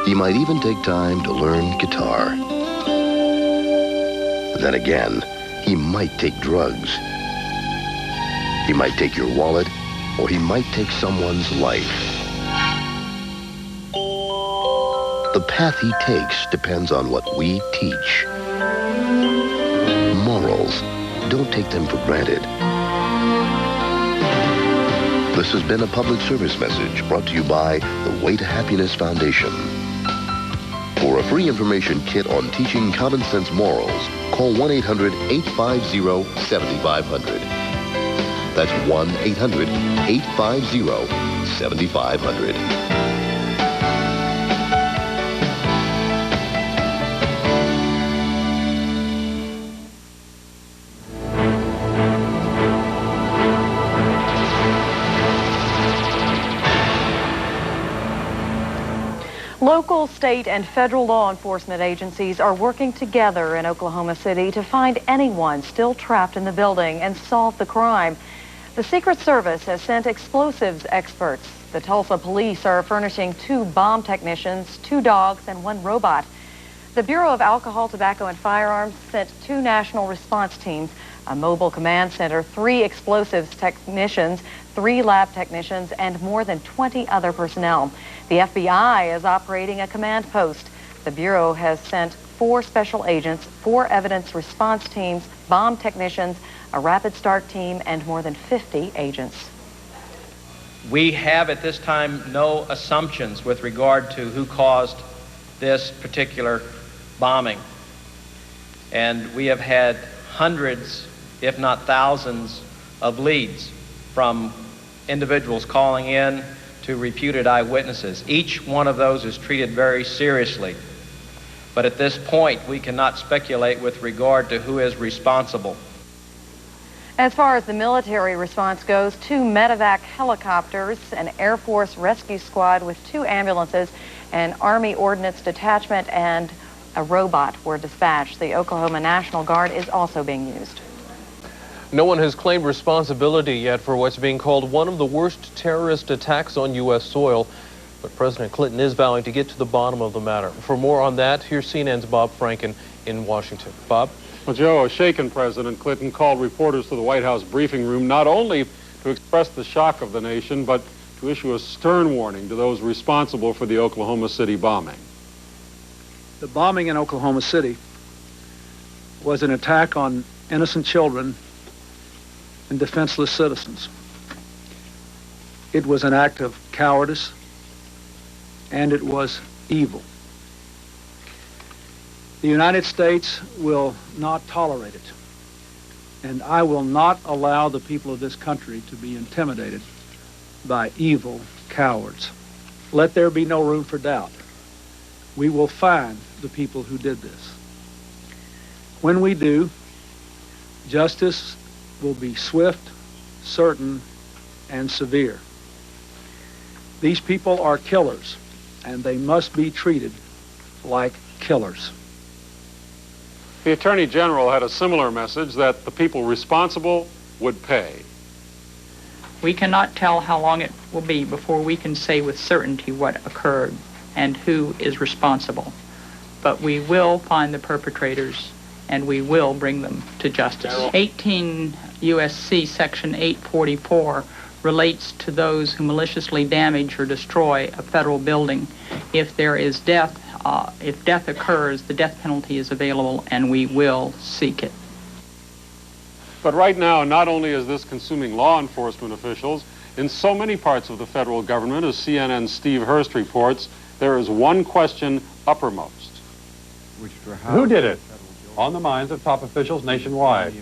He might even take time to learn guitar. Then again, he might take drugs. He might take your wallet, or he might take someone's life. The path he takes depends on what we teach. Morals. Don't take them for granted. This has been a public service message brought to you by the Way to Happiness Foundation. For a free information kit on teaching common sense morals, call 1-800-850-7500. That's 1-800-850-7500. Local, state, and federal law enforcement agencies are working together in Oklahoma City to find anyone still trapped in the building and solve the crime. The Secret Service has sent explosives experts. The Tulsa police are furnishing 2 bomb technicians, 2 dogs, and 1 robot. The Bureau of Alcohol, Tobacco, and Firearms sent 2 national response teams, a mobile command center, 3 explosives technicians, 3 lab technicians, and more than 20 other personnel. The FBI is operating a command post. The Bureau has sent 4 special agents, 4 evidence response teams, bomb technicians, a rapid start team, and more than 50 agents. We have at this time no assumptions with regard to who caused this particular bombing. And we have had hundreds, if not thousands, of leads from individuals calling in to reputed eyewitnesses. Each one of those is treated very seriously. But at this point, we cannot speculate with regard to who is responsible. As far as the military response goes, 2 medevac helicopters, an Air Force rescue squad with 2 ambulances, an Army Ordnance Detachment, and a robot were dispatched. The Oklahoma National Guard is also being used. No one has claimed responsibility yet for what's being called one of the worst terrorist attacks on U.S. soil, but President Clinton is vowing to get to the bottom of the matter. For more on that, here's CNN's Bob Franken in Washington. Bob? Well, Joe, a shaken President Clinton called reporters to the White House briefing room not only to express the shock of the nation, but to issue a stern warning to those responsible for the Oklahoma City bombing. The bombing in Oklahoma City was an attack on innocent children and defenseless citizens. It was an act of cowardice, and it was evil. The United States will not tolerate it, and I will not allow the people of this country to be intimidated by evil cowards. Let there be no room for doubt. We will find the people who did this. When we do, justice will be swift, certain, and severe. These people are killers, and they must be treated like killers. The Attorney General had a similar message that the people responsible would pay. We cannot tell how long it will be before we can say with certainty what occurred and who is responsible. But we will find the perpetrators and we will bring them to justice. 18 U.S.C. Section 844 relates to those who maliciously damage or destroy a federal building. If there is death, if death occurs, the death penalty is available and we will seek it. But right now, not only is this consuming law enforcement officials, in so many parts of the federal government, as CNN's Steve Hurst reports, there is one question uppermost. Who did it? On the minds of top officials nationwide.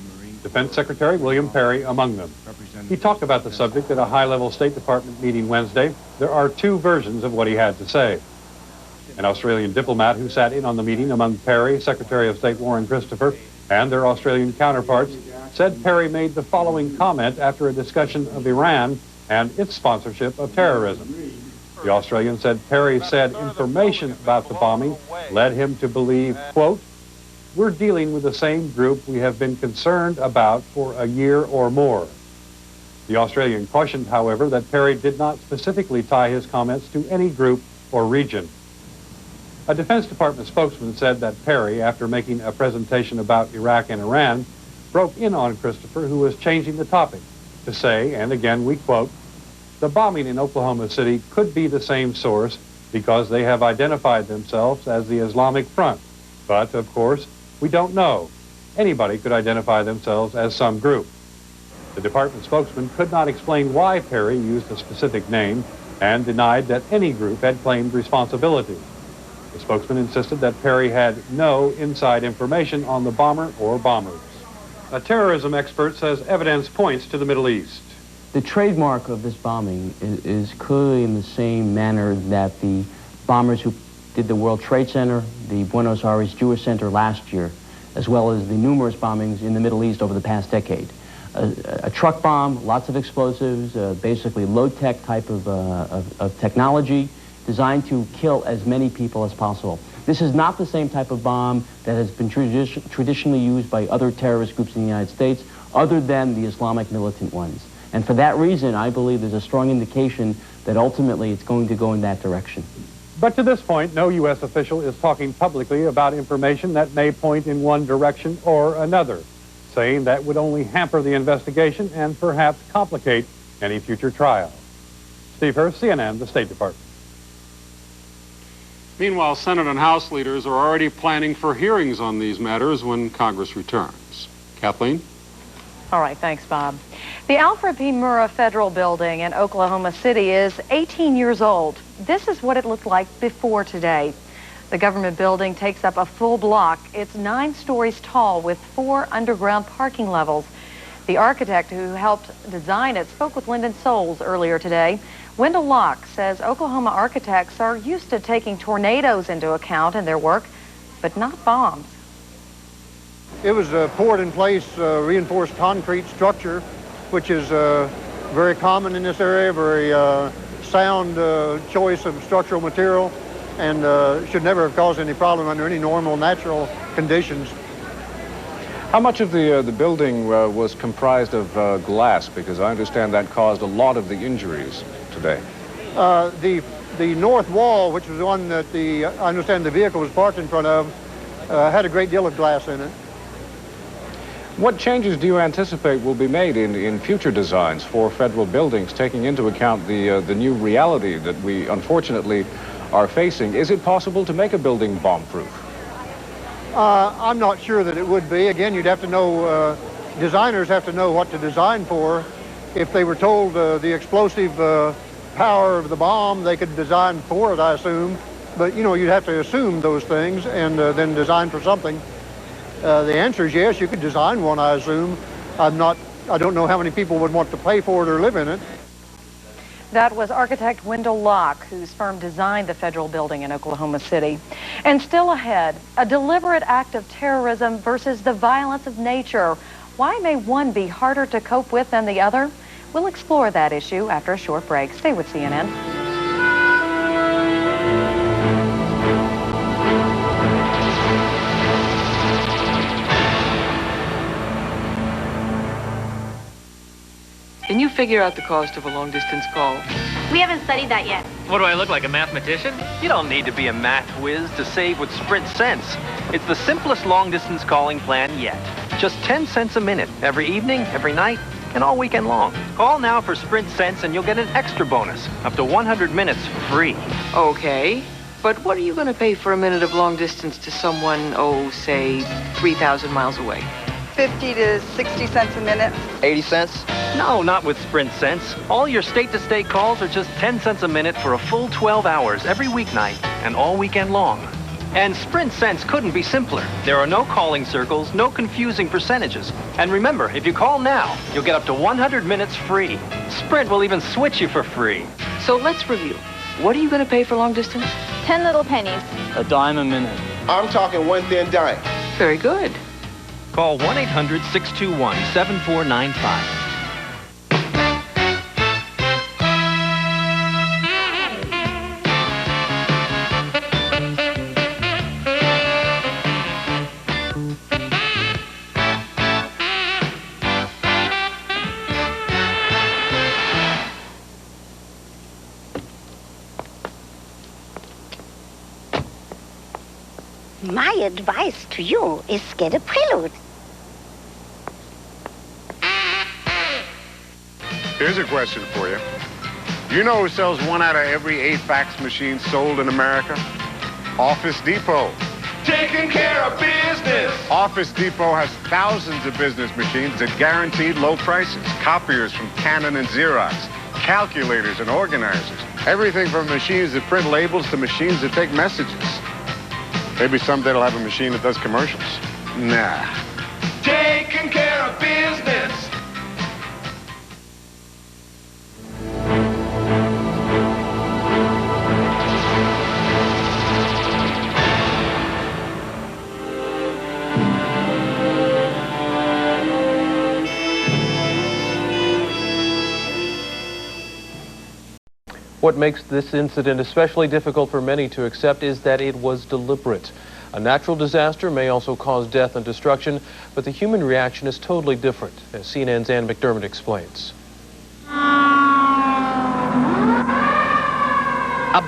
Defense Secretary William Perry among them. He talked about the subject at a high-level State Department meeting Wednesday. There are two versions of what he had to say. An Australian diplomat who sat in on the meeting among Perry, Secretary of State Warren Christopher, and their Australian counterparts said Perry made the following comment after a discussion of Iran and its sponsorship of terrorism. The Australian said Perry said information about the bombing led him to believe, quote, "We're dealing with the same group we have been concerned about for a year or more." The Australian cautioned, however, that Perry did not specifically tie his comments to any group or region. A Defense Department spokesman said that Perry, after making a presentation about Iraq and Iran, broke in on Christopher, who was changing the topic, to say, and again we quote, "The bombing in Oklahoma City could be the same source because they have identified themselves as the Islamic Front. But, of course, we don't know. Anybody could identify themselves as some group." The department spokesman could not explain why Perry used a specific name and denied that any group had claimed responsibility. The spokesman insisted that Perry had no inside information on the bomber or bombers. A terrorism expert says evidence points to the Middle East. The trademark of this bombing is clearly in the same manner that the bombers who did the World Trade Center, the Buenos Aires Jewish Center last year, as well as the numerous bombings in the Middle East over the past decade. A truck bomb, lots of explosives, basically low-tech type of technology designed to kill as many people as possible. This is not the same type of bomb that has been traditionally used by other terrorist groups in the United States, other than the Islamic militant ones. And for that reason, I believe there's a strong indication that ultimately it's going to go in that direction. But to this point, no U.S. official is talking publicly about information that may point in one direction or another, saying that would only hamper the investigation and perhaps complicate any future trial. Steve Hurst, CNN, the State Department. Meanwhile, Senate and House leaders are already planning for hearings on these matters when Congress returns. Kathleen? All right, thanks, Bob. The Alfred P. Murrah Federal Building in Oklahoma City is 18 years old. This is what it looked like before today. The government building takes up a full block. It's 9 stories tall with 4 underground parking levels. The architect who helped design it spoke with Lyndon Souls earlier today. Wendell Locke says Oklahoma architects are used to taking tornadoes into account in their work, but not bombs. It was a poured in place reinforced concrete structure, which is very common in this area, very sound choice of structural material, and should never have caused any problem under any normal natural conditions. How much of the building was comprised of glass? Because I understand that caused a lot of the injuries today. The north wall, which was the one that I understand the vehicle was parked in front of, had a great deal of glass in it. What changes do you anticipate will be made in future designs for federal buildings, taking into account the new reality that we unfortunately are facing? Is it possible to make a building bomb-proof? I'm not sure that it would be. Again, you'd have to know, designers have to know what to design for. If they were told the explosive power of the bomb, they could design for it, I assume. But, you know, you'd have to assume those things and then design for something. The answer is yes, you could design one, I assume. I don't know how many people would want to pay for it or live in it. That was architect Wendell Locke, whose firm designed the federal building in Oklahoma City. And still ahead, a deliberate act of terrorism versus the violence of nature. Why may one be harder to cope with than the other? We'll explore that issue after a short break. Stay with CNN. Can you figure out the cost of a long-distance call? We haven't studied that yet. What do I look like, a mathematician? You don't need to be a math whiz to save with Sprint Cents. It's the simplest long-distance calling plan yet. Just 10 cents a minute, every evening, every night, and all weekend long. Call now for Sprint Cents and you'll get an extra bonus, up to 100 minutes for free. Okay, but what are you going to pay for a minute of long distance to someone, say, 3,000 miles away? 50 to 60 cents a minute. 80 cents? No, not with Sprint Cents. All your state-to-state calls are just 10 cents a minute for a full 12 hours every weeknight and all weekend long. And Sprint Sense couldn't be simpler. There are no calling circles, no confusing percentages. And remember, if you call now, you'll get up to 100 minutes free. Sprint will even switch you for free. So let's review. What are you going to pay for long distance? 10 little pennies. $10 a minute. I'm talking 1 thin dime. Very good. Call 1-800-621-7495. My advice to you is get a prelude. Here's a question for you. You know who sells 1 out of every 8 fax machines sold in America? Office Depot. Taking care of business. Office Depot has thousands of business machines at guaranteed low prices. Copiers from Canon and Xerox. Calculators and organizers. Everything from machines that print labels to machines that take messages. Maybe someday they'll have a machine that does commercials. Nah. Taking care of business. What makes this incident especially difficult for many to accept is that it was deliberate. A natural disaster may also cause death and destruction, but the human reaction is totally different, as CNN's Ann McDermott explains. A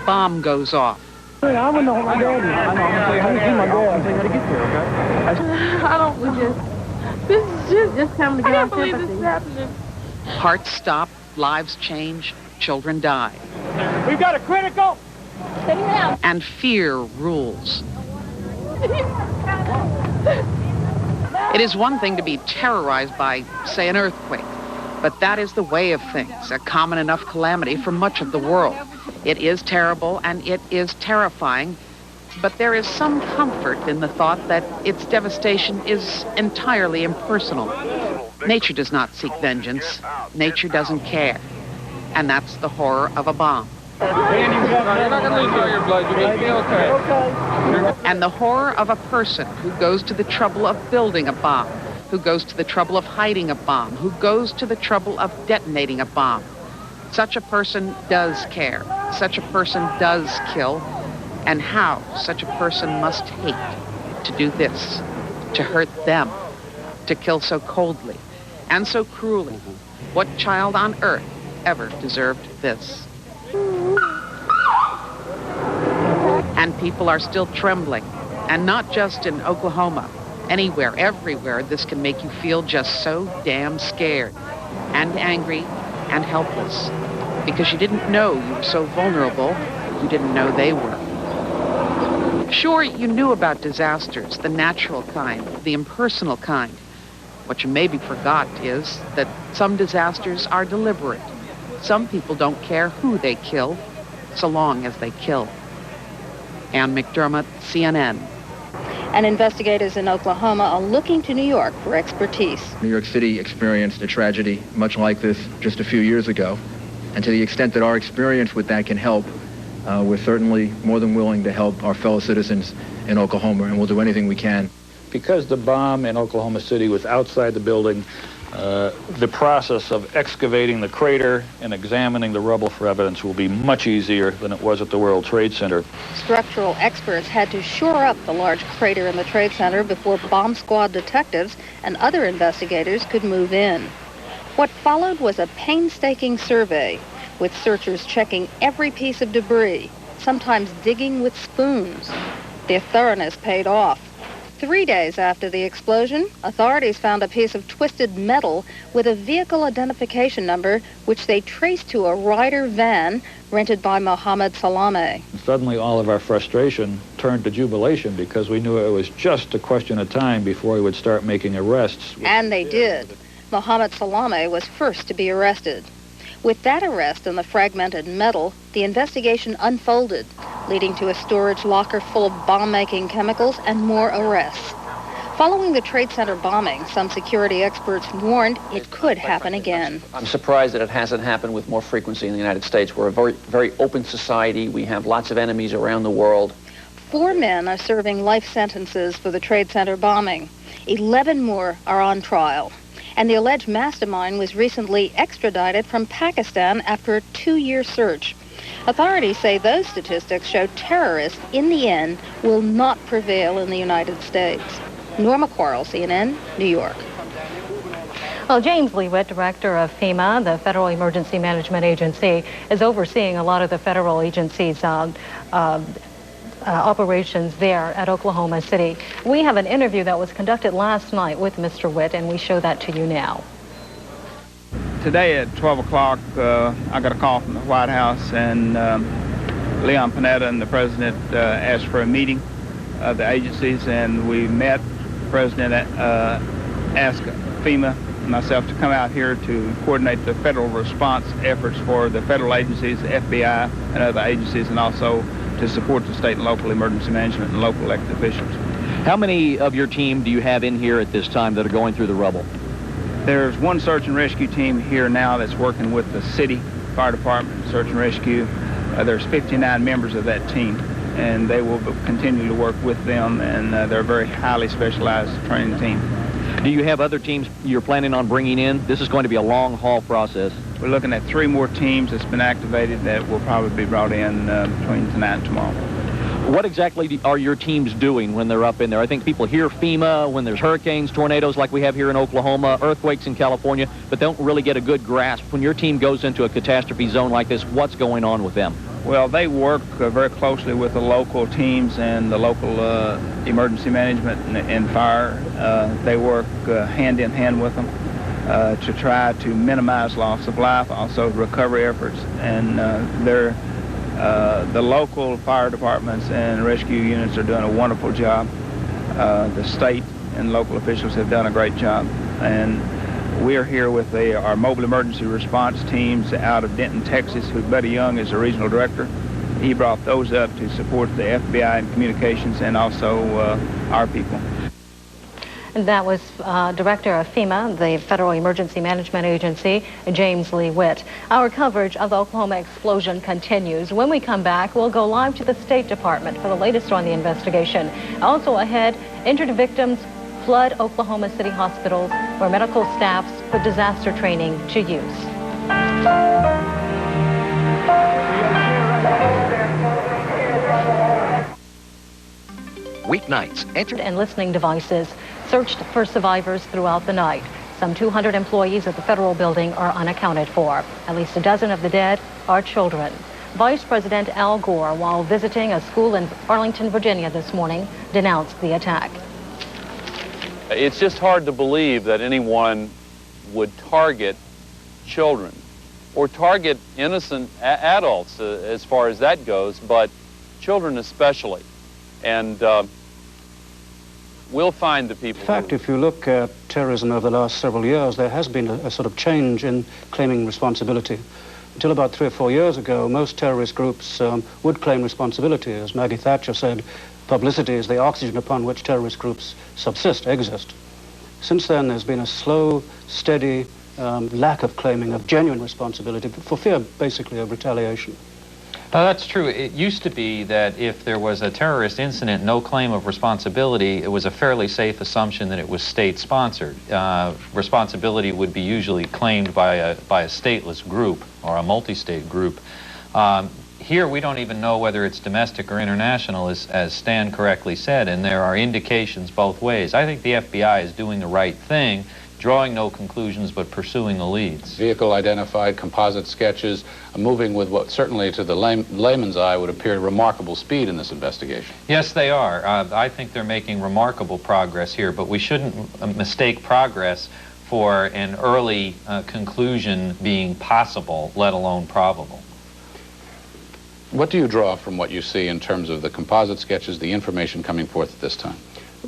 bomb goes off. Hey, I want to know my dad is. I know, I'm going to say, how do you see my dad? I'm saying how to get there, okay? I don't, this is just coming to get our sympathy. I can't believe this is happening. Hearts stop, lives change, children die. We've got a critical. And fear rules. It is one thing to be terrorized by, say, an earthquake, but that is the way of things, a common enough calamity for much of the world. It is terrible and it is terrifying, but there is some comfort in the thought that its devastation is entirely impersonal. Nature does not seek vengeance. Nature doesn't care. And that's the horror of a bomb. You're not going to lose all your blood. You're going to be okay. And the horror of a person who goes to the trouble of building a bomb, who goes to the trouble of hiding a bomb, who goes to the trouble of detonating a bomb. Such a person does care. Such a person does kill. And how such a person must hate to do this, to hurt them, to kill so coldly and so cruelly. What child on earth ever deserved this? And people are still trembling, and not just in Oklahoma. Anywhere, everywhere, this can make you feel just so damn scared and angry and helpless because you didn't know you were so vulnerable, you didn't know they were. Sure, you knew about disasters, the natural kind, the impersonal kind. What you maybe forgot is that some disasters are deliberate. Some people don't care who they kill, so long as they kill. Ann McDermott, CNN. And investigators in Oklahoma are looking to New York for expertise. New York City experienced a tragedy much like this just a few years ago. And to the extent that our experience with that can help, we're certainly more than willing to help our fellow citizens in Oklahoma, and we'll do anything we can. Because the bomb in Oklahoma City was outside the building, the process of excavating the crater and examining the rubble for evidence will be much easier than it was at the World Trade Center. Structural experts had to shore up the large crater in the Trade Center before bomb squad detectives and other investigators could move in. What followed was a painstaking survey, with searchers checking every piece of debris, sometimes digging with spoons. Their thoroughness paid off. 3 days after the explosion, authorities found a piece of twisted metal with a vehicle identification number, which they traced to a Ryder van rented by Mohammed Salameh. Suddenly all of our frustration turned to jubilation because we knew it was just a question of time before we would start making arrests. And they did. Mohammed Salameh was first to be arrested. With that arrest and the fragmented metal, the investigation unfolded, leading to a storage locker full of bomb-making chemicals and more arrests. Following the Trade Center bombing, some security experts warned it could happen again. I'm surprised that it hasn't happened with more frequency in the United States. We're a very, very open society. We have lots of enemies around the world. 4 men are serving life sentences for the Trade Center bombing. 11 more are on trial. And the alleged mastermind was recently extradited from Pakistan after a 2-year search. Authorities say those statistics show terrorists, in the end, will not prevail in the United States. Norma Quarles, CNN, New York. Well, James Leavitt, director of FEMA, the Federal Emergency Management Agency, is overseeing a lot of the federal agencies' operations there at Oklahoma City. We have an interview that was conducted last night with Mr. Witt, and we show that to you now. Today at 12 o'clock, I got a call from the White House, and Leon Panetta and the president asked for a meeting of the agencies, and we met. The president asked FEMA and myself to come out here to coordinate the federal response efforts for the federal agencies, the FBI, and other agencies, and also to support the state and local emergency management and local elected officials. How many of your team do you have in here at this time that are going through the rubble? There's one search and rescue team here now that's working with the city fire department, search and rescue. There's 59 members of that team, and they will continue to work with them, and they're a very highly specialized training team. Do you have other teams you're planning on bringing in? This is going to be a long haul process. We're looking at 3 more teams that's been activated that will probably be brought in between tonight and tomorrow. What exactly are your teams doing when they're up in there? I think people hear FEMA when there's hurricanes, tornadoes like we have here in Oklahoma, earthquakes in California, but they don't really get a good grasp. When your team goes into a catastrophe zone like this, what's going on with them? Well, they work very closely with the local teams and the local emergency management and fire. They work hand in hand with them to try to minimize loss of life, also recovery efforts, and the local fire departments and rescue units are doing a wonderful job. The state and local officials have done a great job, and we are here with our mobile emergency response teams out of Denton, Texas, who Buddy Young is the regional director. He brought those up to support the FBI and communications and also our people. And that was Director of FEMA, the Federal Emergency Management Agency, James Lee Witt. Our coverage of the Oklahoma explosion continues. When we come back, we'll go live to the State Department for the latest on the investigation. Also ahead, injured victims flood Oklahoma City hospitals where medical staffs put disaster training to use. Weeknights, entered and listening devices searched for survivors throughout the night. Some 200 employees at the federal building are unaccounted for. At least a dozen of the dead are children. Vice President Al Gore, while visiting a school in Arlington, Virginia this morning, denounced the attack. It's just hard to believe that anyone would target children or target innocent adults as far as that goes, but children especially. And we'll find the people. In fact, if you look at terrorism over the last several years, there has been a sort of change in claiming responsibility. Until about 3 or 4 years ago, most terrorist groups would claim responsibility. As Maggie Thatcher said, publicity is the oxygen upon which terrorist groups exist. Since then, there's been a slow, steady lack of claiming of genuine responsibility for fear, basically, of retaliation. That's true. It used to be that if there was a terrorist incident, no claim of responsibility, it was a fairly safe assumption that it was state-sponsored. Responsibility would be usually claimed by a stateless group or a multi-state group. Here, we don't even know whether it's domestic or international, as Stan correctly said, and there are indications both ways. I think the FBI is doing the right thing, drawing no conclusions but pursuing the leads. Vehicle identified, composite sketches, moving with what certainly to the layman's eye would appear remarkable speed in this investigation. Yes, they are. I think they're making remarkable progress here, but we shouldn't mistake progress for an early conclusion being possible, let alone probable. What do you draw from what you see in terms of the composite sketches, the information coming forth at this time?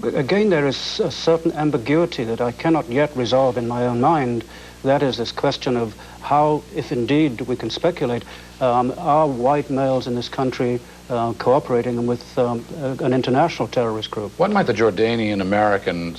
Again, there is a certain ambiguity that I cannot yet resolve in my own mind. That is this question of how, if indeed we can speculate, are white males in this country cooperating with an international terrorist group. What might the Jordanian-American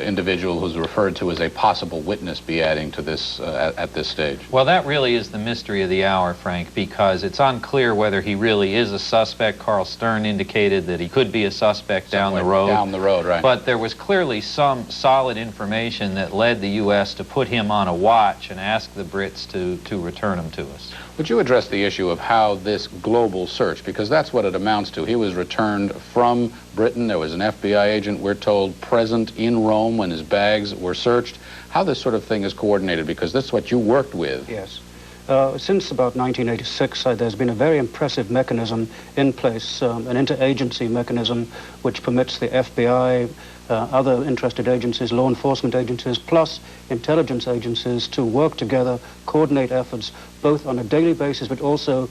individual who's referred to as a possible witness be adding to this at this stage? Well, that really is the mystery of the hour, Frank, because it's unclear whether he really is a suspect. Carl Stern indicated that he could be a suspect down the road. Down the road, right. But there was clearly some solid information that led the U.S. to put him on a watch and ask the Brits to return him to us. Would you address the issue of how this global search, because that's what it amounts to. He was returned from Britain. There was an FBI agent, we're told, present in Rome when his bags were searched. How this sort of thing is coordinated, because that's what you worked with. Yes. Since about 1986, there's been a very impressive mechanism in place, an interagency mechanism which permits the FBI, other interested agencies, law enforcement agencies, plus intelligence agencies to work together, coordinate efforts, both on a daily basis, but also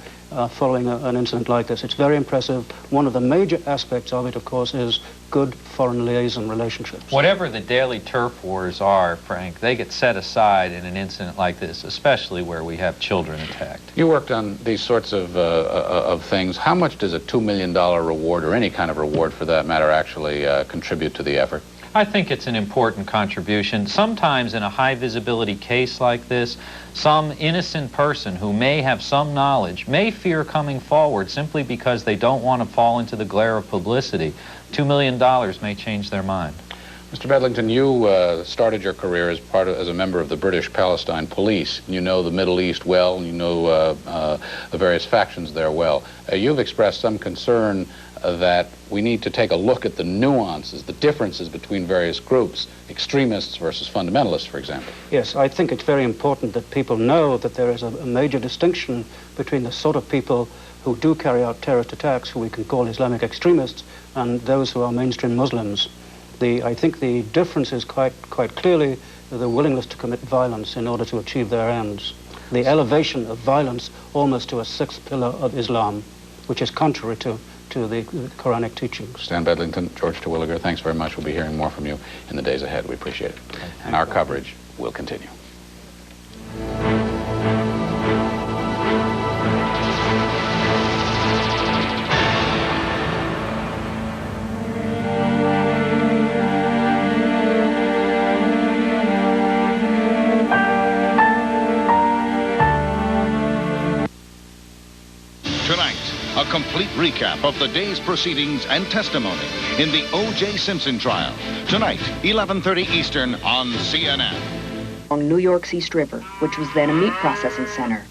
following an incident like this. It's very impressive. One of the major aspects of it, of course, is good foreign liaison relationships. Whatever the daily turf wars are, Frank, they get set aside in an incident like this, especially where we have children attacked. You worked on these sorts of things. How much does a $2 million reward, or any kind of reward for that matter, actually contribute to the effort? I think it's an important contribution. Sometimes in a high visibility case like this, some innocent person who may have some knowledge may fear coming forward simply because they don't want to fall into the glare of publicity. $2 million may change their mind. Mr. Bedlington, you started your career as a member of the British Palestine Police. You know the Middle East well, and you know the various factions there well. You've expressed some concern that we need to take a look at the nuances, the differences between various groups, extremists versus fundamentalists, for example. Yes, I think it's very important that people know that there is a major distinction between the sort of people who do carry out terrorist attacks, who we can call Islamic extremists, and those who are mainstream Muslims. I think the difference is quite clearly the willingness to commit violence in order to achieve their ends. The elevation of violence almost to a sixth pillar of Islam, which is contrary to the Quranic teachings. Stan Bedlington, George Terwilliger, thanks very much. We'll be hearing more from you in the days ahead. We appreciate it. And our coverage will continue. A complete recap of the day's proceedings and testimony in the O.J. Simpson trial. Tonight, 11:30 Eastern on CNN. Along New York's East River, which was then a meat processing center.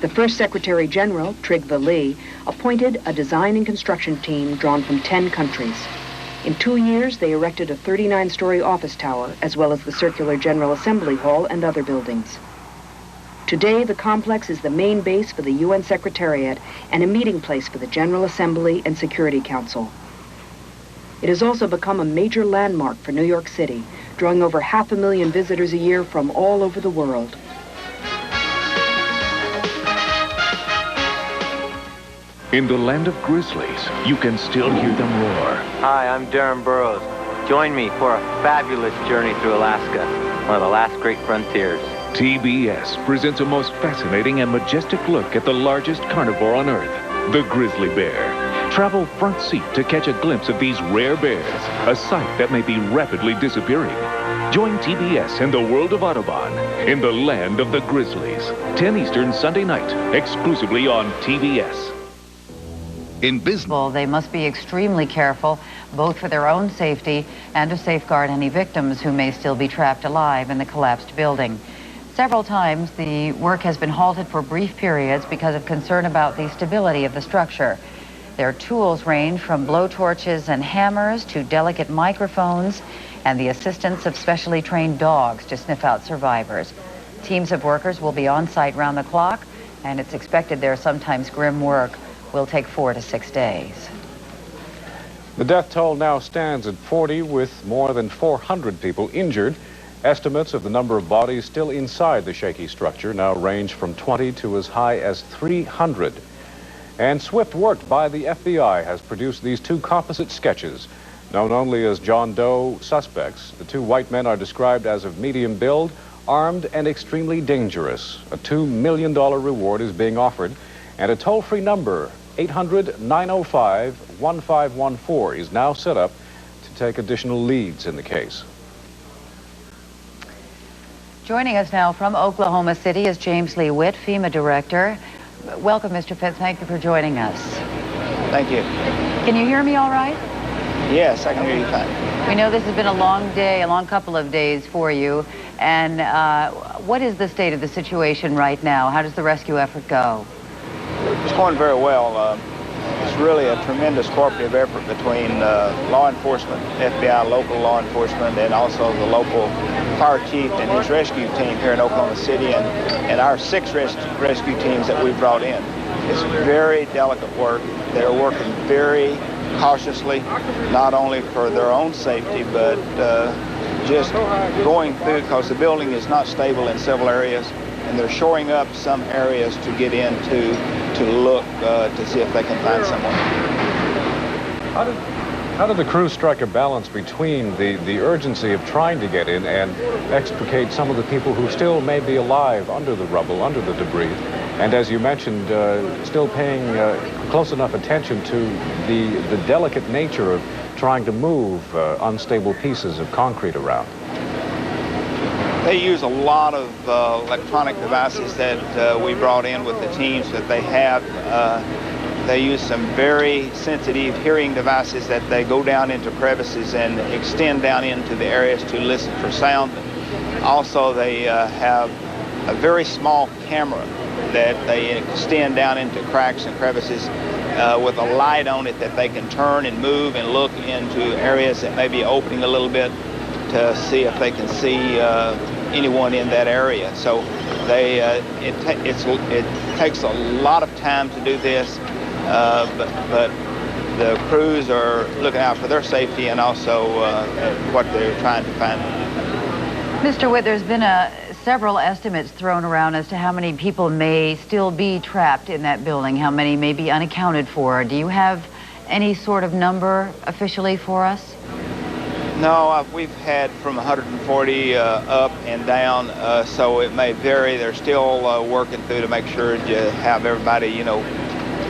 The first Secretary General, Trigva Lee, appointed a design and construction team drawn from 10 countries. In 2 years, they erected a 39-story office tower, as well as the Circular General Assembly Hall and other buildings. Today, the complex is the main base for the UN Secretariat and a meeting place for the General Assembly and Security Council. It has also become a major landmark for New York City, drawing over 500,000 visitors a year from all over the world. In the land of grizzlies, you can still hear them roar. Hi, I'm Darren Burroughs. Join me for a fabulous journey through Alaska, one of the last great frontiers. TBS presents a most fascinating and majestic look at the largest carnivore on Earth, the grizzly bear. Travel front seat to catch a glimpse of these rare bears, a sight that may be rapidly disappearing. Join TBS in the world of Audubon, in the land of the grizzlies. 10 Eastern Sunday night, exclusively on TBS. In business, they must be extremely careful, both for their own safety and to safeguard any victims who may still be trapped alive in the collapsed building. Several times, the work has been halted for brief periods because of concern about the stability of the structure. Their tools range from blowtorches and hammers to delicate microphones and the assistance of specially trained dogs to sniff out survivors. Teams of workers will be on site round the clock, and it's expected their sometimes grim work will take 4 to 6 days. The death toll now stands at 40, with more than 400 people injured. Estimates of the number of bodies still inside the shaky structure now range from 20 to as high as 300. And swift work by the FBI has produced these two composite sketches. Known only as John Doe suspects, the two white men are described as of medium build, armed and extremely dangerous. A $2 million reward is being offered, and a toll-free number, 800-905-1514, is now set up to take additional leads in the case. Joining us now from Oklahoma City is James Lee Witt, FEMA Director. Welcome, Mr. Pitt. Thank you for joining us. Thank you. Can you hear me all right? Yes, I can hear you fine. We know this has been a long day, a long couple of days for you. And what is the state of the situation right now? How does the rescue effort go? It's going very well. It's really a tremendous cooperative effort between law enforcement, FBI, local law enforcement, and also the local fire chief and his rescue team here in Oklahoma City, and our 6 rescue teams that we brought in. It's very delicate work. They're working very cautiously, not only for their own safety, but just going through, because the building is not stable in several areas, and they're shoring up some areas to get into to look to see if they can find someone. How did the crew strike a balance between the urgency of trying to get in and extricate some of the people who still may be alive under the rubble, under the debris, and as you mentioned, still paying close enough attention to the delicate nature of trying to move unstable pieces of concrete around? They use a lot of electronic devices that we brought in with the teams that they have. They use some very sensitive hearing devices that they go down into crevices and extend down into the areas to listen for sound. Also, they have a very small camera that they extend down into cracks and crevices with a light on it that they can turn and move and look into areas that may be opening a little bit to see if they can see anyone in that area. So it takes a lot of time to do this, but the crews are looking out for their safety and also what they're trying to find. Mr. Witt, there's been several estimates thrown around as to how many people may still be trapped in that building, how many may be unaccounted for. Do you have any sort of number officially for us? No, we've had from 140 up and down, so it may vary. They're still working through to make sure to have everybody, you know,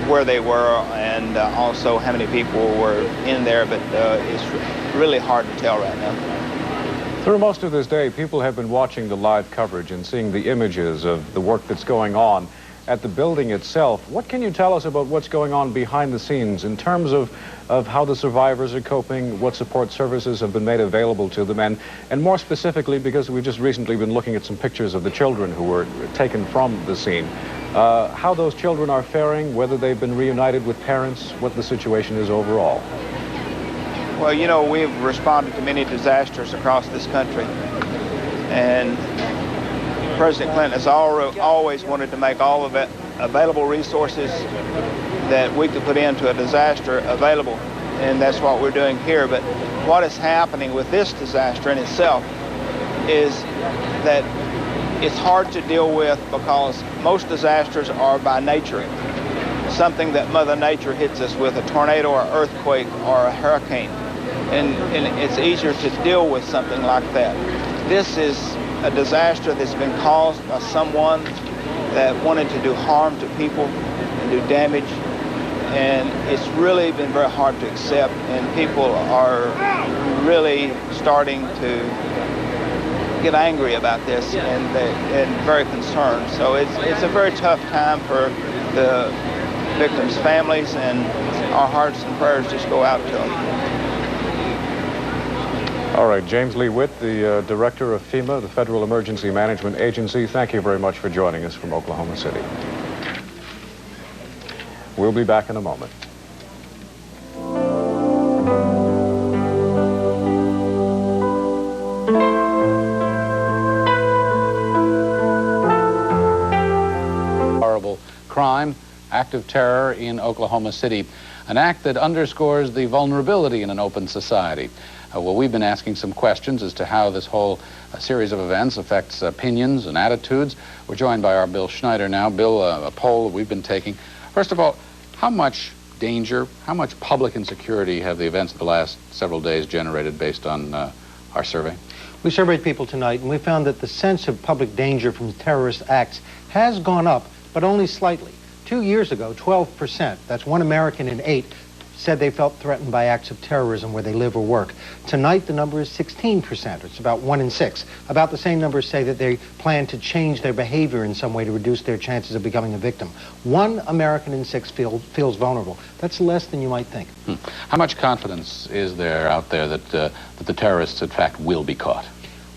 where they were and also how many people were in there, but it's really hard to tell right now. Through most of this day, people have been watching the live coverage and seeing the images of the work that's going on at the building itself. What can you tell us about what's going on behind the scenes in terms of how the survivors are coping, what support services have been made available to them, and more specifically, because we've just recently been looking at some pictures of the children who were taken from the scene, how those children are faring, whether they've been reunited with parents, what the situation is overall? Well, you know, we've responded to many disasters across this country, and President Clinton has always wanted to make all of it available resources that we could put into a disaster available, and that's what we're doing here. But what is happening with this disaster in itself is that it's hard to deal with because most disasters are by nature. Something that Mother Nature hits us with, a tornado or earthquake or a hurricane. And it's easier to deal with something like that. This is a disaster that's been caused by someone that wanted to do harm to people and do damage. And it's really been very hard to accept, and people are really starting to get angry about this and very concerned. So it's a very tough time for the victims' families, and our hearts and prayers just go out to them. All right, James Lee Witt, the director of FEMA, the Federal Emergency Management Agency, thank you very much for joining us from Oklahoma City. We'll be back in a moment. Horrible crime, act of terror in Oklahoma City, an act that underscores the vulnerability in an open society. Well, we've been asking some questions as to how this whole series of events affects opinions and attitudes. We're joined by our Bill Schneider now. Bill, a poll that we've been taking. First of all, how much danger, how much public insecurity have the events of the last several days generated based on our survey? We surveyed people tonight, and we found that the sense of public danger from terrorist acts has gone up, but only slightly. 2 years ago, 12%, that's 1 American in 8, said they felt threatened by acts of terrorism where they live or work. Tonight, the number is 16%. It's about 1 in 6. About the same numbers say that they plan to change their behavior in some way to reduce their chances of becoming a victim. 1 American in 6 feels vulnerable. That's less than you might think. How much confidence is there out there that the terrorists, in fact, will be caught?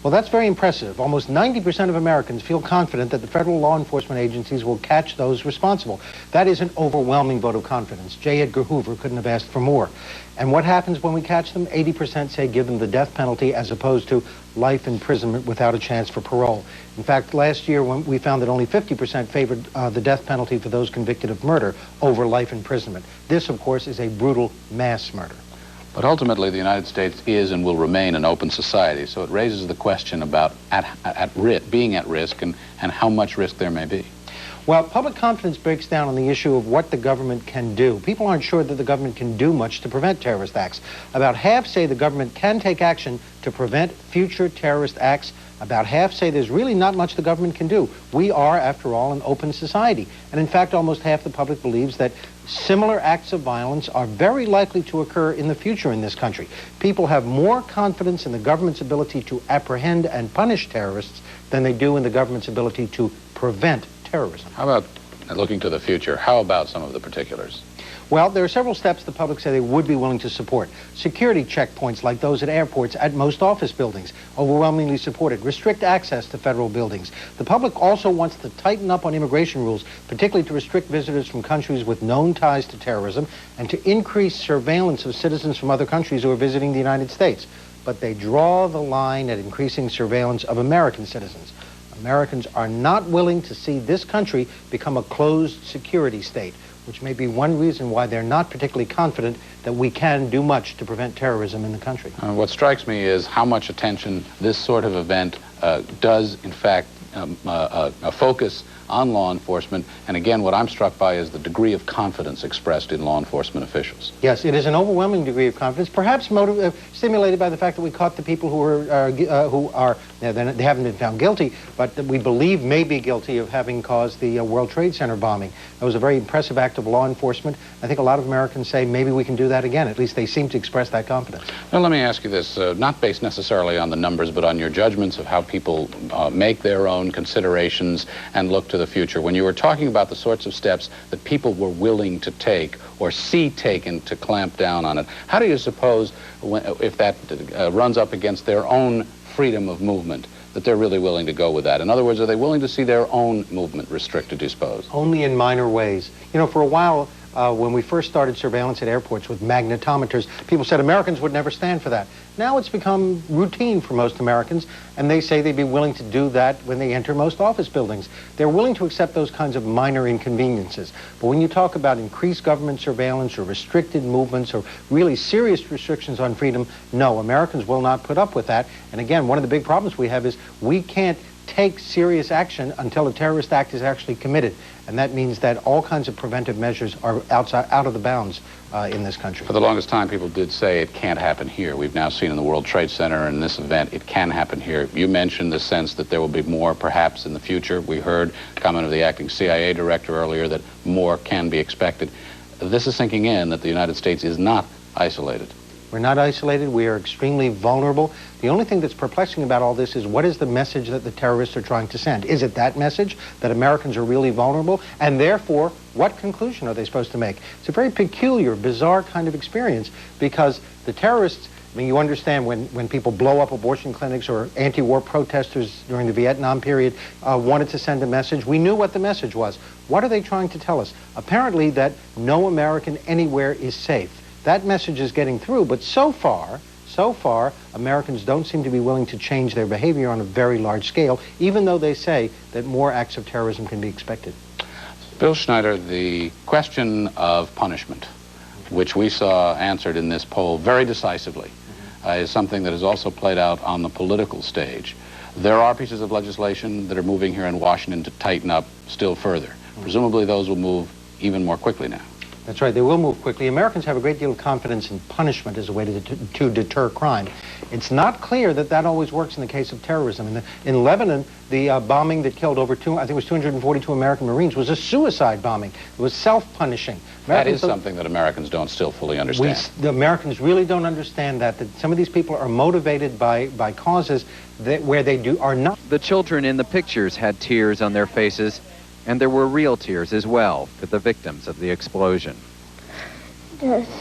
Well, that's very impressive. Almost 90% of Americans feel confident that the federal law enforcement agencies will catch those responsible. That is an overwhelming vote of confidence. J. Edgar Hoover couldn't have asked for more. And what happens when we catch them? 80% say give them the death penalty as opposed to life imprisonment without a chance for parole. In fact, last year when we found that only 50% favored the death penalty for those convicted of murder over life imprisonment. This, of course, is a brutal mass murder. But ultimately, the United States is and will remain an open society, so it raises the question about being at risk and how much risk there may be. Well, public confidence breaks down on the issue of what the government can do. People aren't sure that the government can do much to prevent terrorist acts. About half say the government can take action to prevent future terrorist acts. About half say there's really not much the government can do. We are, after all, an open society. And in fact, almost half the public believes that similar acts of violence are very likely to occur in the future in this country. People have more confidence in the government's ability to apprehend and punish terrorists than they do in the government's ability to prevent terrorism. How about looking to the future? How about some of the particulars? Well, there are several steps the public say they would be willing to support. Security checkpoints like those at airports, at most office buildings, overwhelmingly supported. Restrict access to federal buildings. The public also wants to tighten up on immigration rules, particularly to restrict visitors from countries with known ties to terrorism and to increase surveillance of citizens from other countries who are visiting the United States. But they draw the line at increasing surveillance of American citizens. Americans are not willing to see this country become a closed security state, which may be one reason why they're not particularly confident that we can do much to prevent terrorism in the country. What strikes me is how much attention this sort of event does, in fact, focus on law enforcement. And again, what I'm struck by is the degree of confidence expressed in law enforcement officials. Yes, it is an overwhelming degree of confidence, perhaps stimulated by the fact that we caught the people they haven't been found guilty, but that we believe may be guilty of having caused the World Trade Center bombing. That was a very impressive act of law enforcement. I think a lot of Americans say maybe we can do that again. At least they seem to express that confidence. Well, let me ask you this, not based necessarily on the numbers, but on your judgments of how people make their own considerations and look to the future. When you were talking about the sorts of steps that people were willing to take or see taken to clamp down on it, how do you suppose, if that runs up against their own freedom of movement, that they're really willing to go with that? In other words, are they willing to see their own movement restricted, do you suppose? Only in minor ways. You know, for a while, when we first started surveillance at airports with magnetometers, people said Americans would never stand for that. Now it's become routine for most Americans, and they say they'd be willing to do that when they enter most office buildings. They're willing to accept those kinds of minor inconveniences. But when you talk about increased government surveillance or restricted movements or really serious restrictions on freedom, no, Americans will not put up with that. And again, one of the big problems we have is we can't take serious action until a terrorist act is actually committed. And that means that all kinds of preventive measures are out of the bounds in this country. For the longest time, people did say it can't happen here. We've now seen in the World Trade Center and this event, it can happen here. You mentioned the sense that there will be more perhaps in the future. We heard a comment of the acting CIA director earlier that more can be expected. This is sinking in that the United States is not isolated. We're not isolated. We are extremely vulnerable. The only thing that's perplexing about all this is what is the message that the terrorists are trying to send? Is it that message, that Americans are really vulnerable? And therefore, what conclusion are they supposed to make? It's a very peculiar, bizarre kind of experience because the terrorists, I mean, you understand when people blow up abortion clinics or anti-war protesters during the Vietnam period wanted to send a message. We knew what the message was. What are they trying to tell us? Apparently that no American anywhere is safe. That message is getting through, but so far, Americans don't seem to be willing to change their behavior on a very large scale, even though they say that more acts of terrorism can be expected. Bill Schneider, the question of punishment, which we saw answered in this poll very decisively, is something that has also played out on the political stage. There are pieces of legislation that are moving here in Washington to tighten up still further. Presumably those will move even more quickly now. That's right, they will move quickly. Americans have a great deal of confidence in punishment as a way to deter crime. It's not clear that that always works in the case of terrorism. In Lebanon, the bombing that killed over I think it was 242 American Marines was a suicide bombing. It was self-punishing. That is something that Americans don't still fully understand. The Americans really don't understand that some of these people are motivated by causes where they are not. The children in the pictures had tears on their faces, and there were real tears as well for the victims of the explosion. Just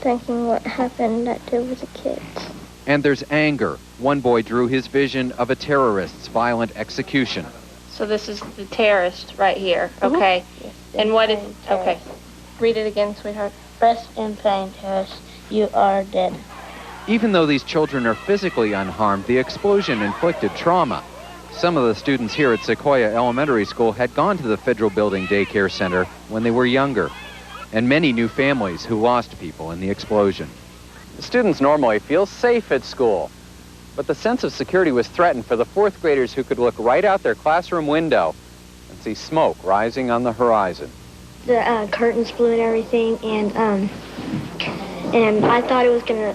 thinking what happened that day with the kids. And there's anger. One boy drew his vision of a terrorist's violent execution. So this is the terrorist right here, okay? Yes, and what is, okay. terrorist. Read it again, sweetheart. Rest in pain, terrorist. You are dead. Even though these children are physically unharmed, the explosion inflicted trauma. Some of the students here at Sequoia Elementary School had gone to the Federal Building Daycare Center when they were younger, and many knew families who lost people in the explosion. The students normally feel safe at school, but the sense of security was threatened for the fourth graders who could look right out their classroom window and see smoke rising on the horizon. The curtains blew and everything, and I thought it was gonna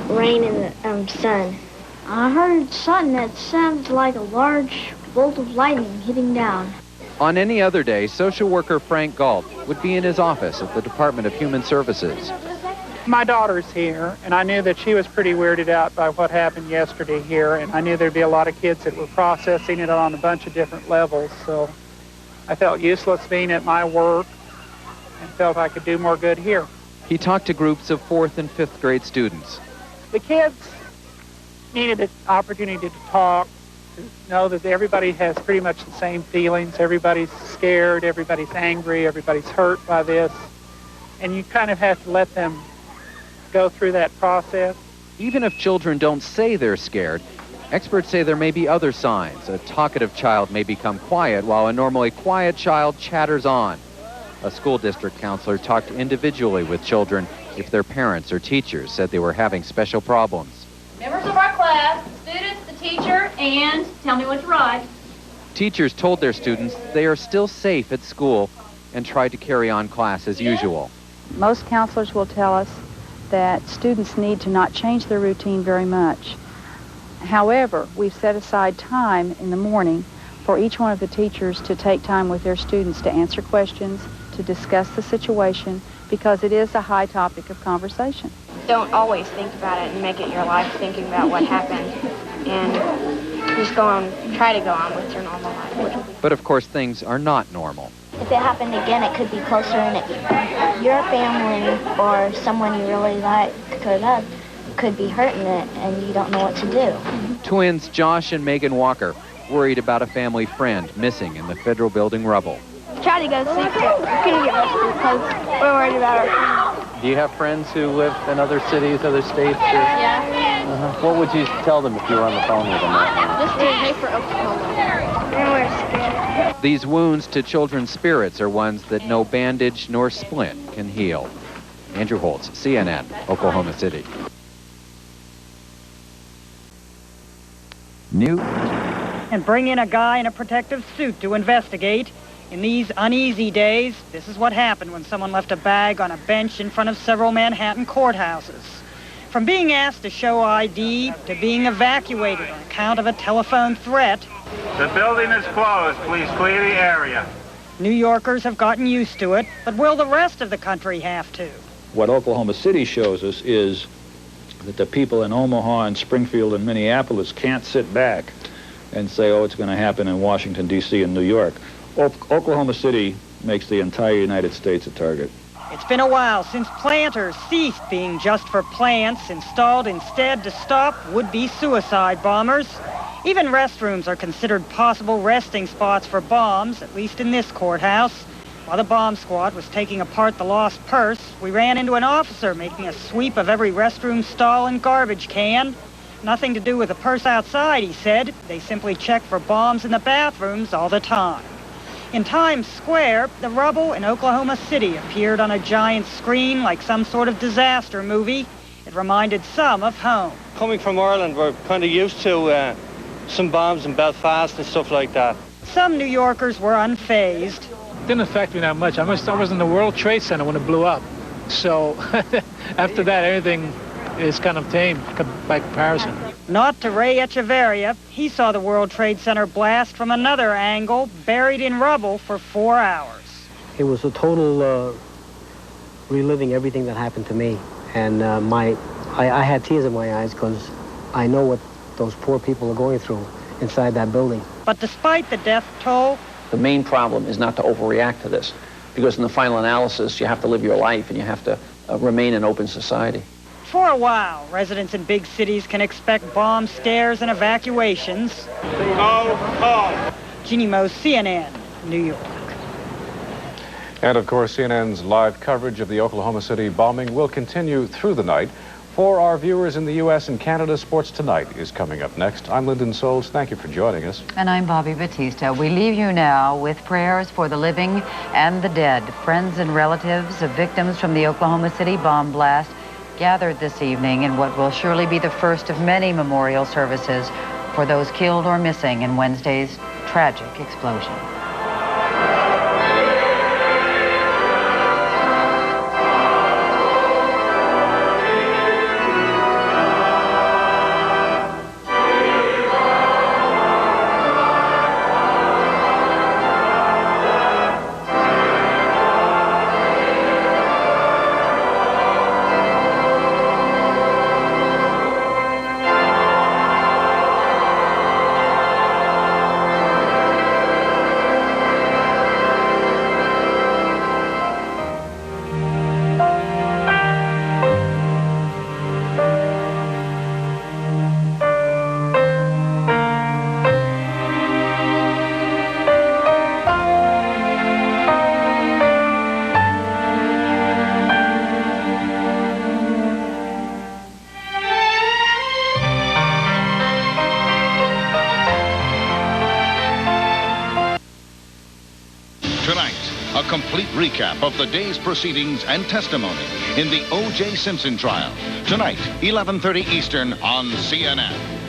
rain in the sun. I heard something that sounds like a large bolt of lightning hitting down. On any other day, social worker Frank Galt would be in his office at the Department of Human Services. My daughter's here, and I knew that she was pretty weirded out by what happened yesterday here, and I knew there'd be a lot of kids that were processing it on a bunch of different levels, so I felt useless being at my work and felt I could do more good here. He talked to groups of 4th and 5th grade students. The kids needed an opportunity to talk, to know that everybody has pretty much the same feelings. Everybody's scared, everybody's angry, everybody's hurt by this, and you kind of have to let them go through that process. Even if children don't say they're scared, experts say there may be other signs. A talkative child may become quiet, while a normally quiet child chatters on. A school district counselor talked individually with children if their parents or teachers said they were having special problems. Members of our class, the students, the teacher, and tell me what to write. Teachers told their students they are still safe at school and tried to carry on class as usual. Most counselors will tell us that students need to not change their routine very much. However, we've set aside time in the morning for each one of the teachers to take time with their students to answer questions, to discuss the situation, because it is a high topic of conversation. Don't always think about it and make it your life thinking about what happened, and just try to go on with your normal life. But of course, things are not normal. If it happened again, it could be closer, and your family or someone you really like could be hurting it, and you don't know what to do. Twins Josh and Megan Walker worried about a family friend missing in the federal building rubble. Try to go to sleep, but couldn't get rested because we're worried about our friends. Do you have friends who live in other cities, other states? Yeah. What would you tell them if you were on the phone with them right now? Just to pay for Oklahoma. And we're scared. These wounds to children's spirits are ones that no bandage nor splint can heal. Andrew Holtz, CNN, Oklahoma City. And bring in a guy in a protective suit to investigate. In these uneasy days, this is what happened when someone left a bag on a bench in front of several Manhattan courthouses. From being asked to show ID to being evacuated on account of a telephone threat. The building is closed. Please clear the area. New Yorkers have gotten used to it, but will the rest of the country have to? What Oklahoma City shows us is that the people in Omaha and Springfield and Minneapolis can't sit back and say, oh, it's going to happen in Washington, D.C. and New York. Oklahoma City makes the entire United States a target. It's been a while since planters ceased being just for plants, installed instead to stop would-be suicide bombers. Even restrooms are considered possible resting spots for bombs, at least in this courthouse. While the bomb squad was taking apart the lost purse, we ran into an officer making a sweep of every restroom stall and garbage can. Nothing to do with the purse outside, he said. They simply check for bombs in the bathrooms all the time. In Times Square, the rubble in Oklahoma City appeared on a giant screen like some sort of disaster movie. It reminded some of home. Coming from Ireland, we're kind of used to some bombs in Belfast and stuff like that. Some New Yorkers were unfazed. didn't affect me that much. I was in the World Trade Center when it blew up. So after that, everything is kind of tame by comparison. Not to Ray Echeverria. He saw the World Trade Center blast from another angle, buried in rubble for 4 hours. It was a total reliving everything that happened to me. And I had tears in my eyes because I know what those poor people are going through inside that building. But despite the death toll, the main problem is not to overreact to this, because in the final analysis, you have to live your life and you have to remain an open society. for a while, residents in big cities can expect bomb scares and evacuations. Jeannie Moe, CNN, New York. And of course, CNN's live coverage of the Oklahoma City bombing will continue through the night. For our viewers in the U.S. and Canada, Sports Tonight is coming up next. I'm Lyndon Soles. Thank you for joining us. And I'm Bobby Batista. We leave you now with prayers for the living and the dead. Friends and relatives of victims from the Oklahoma City bomb blast gathered this evening in what will surely be the first of many memorial services for those killed or missing in Wednesday's tragic explosion. Tonight, a complete recap of the day's proceedings and testimony in the O.J. Simpson trial. Tonight, 11:30 Eastern on CNN.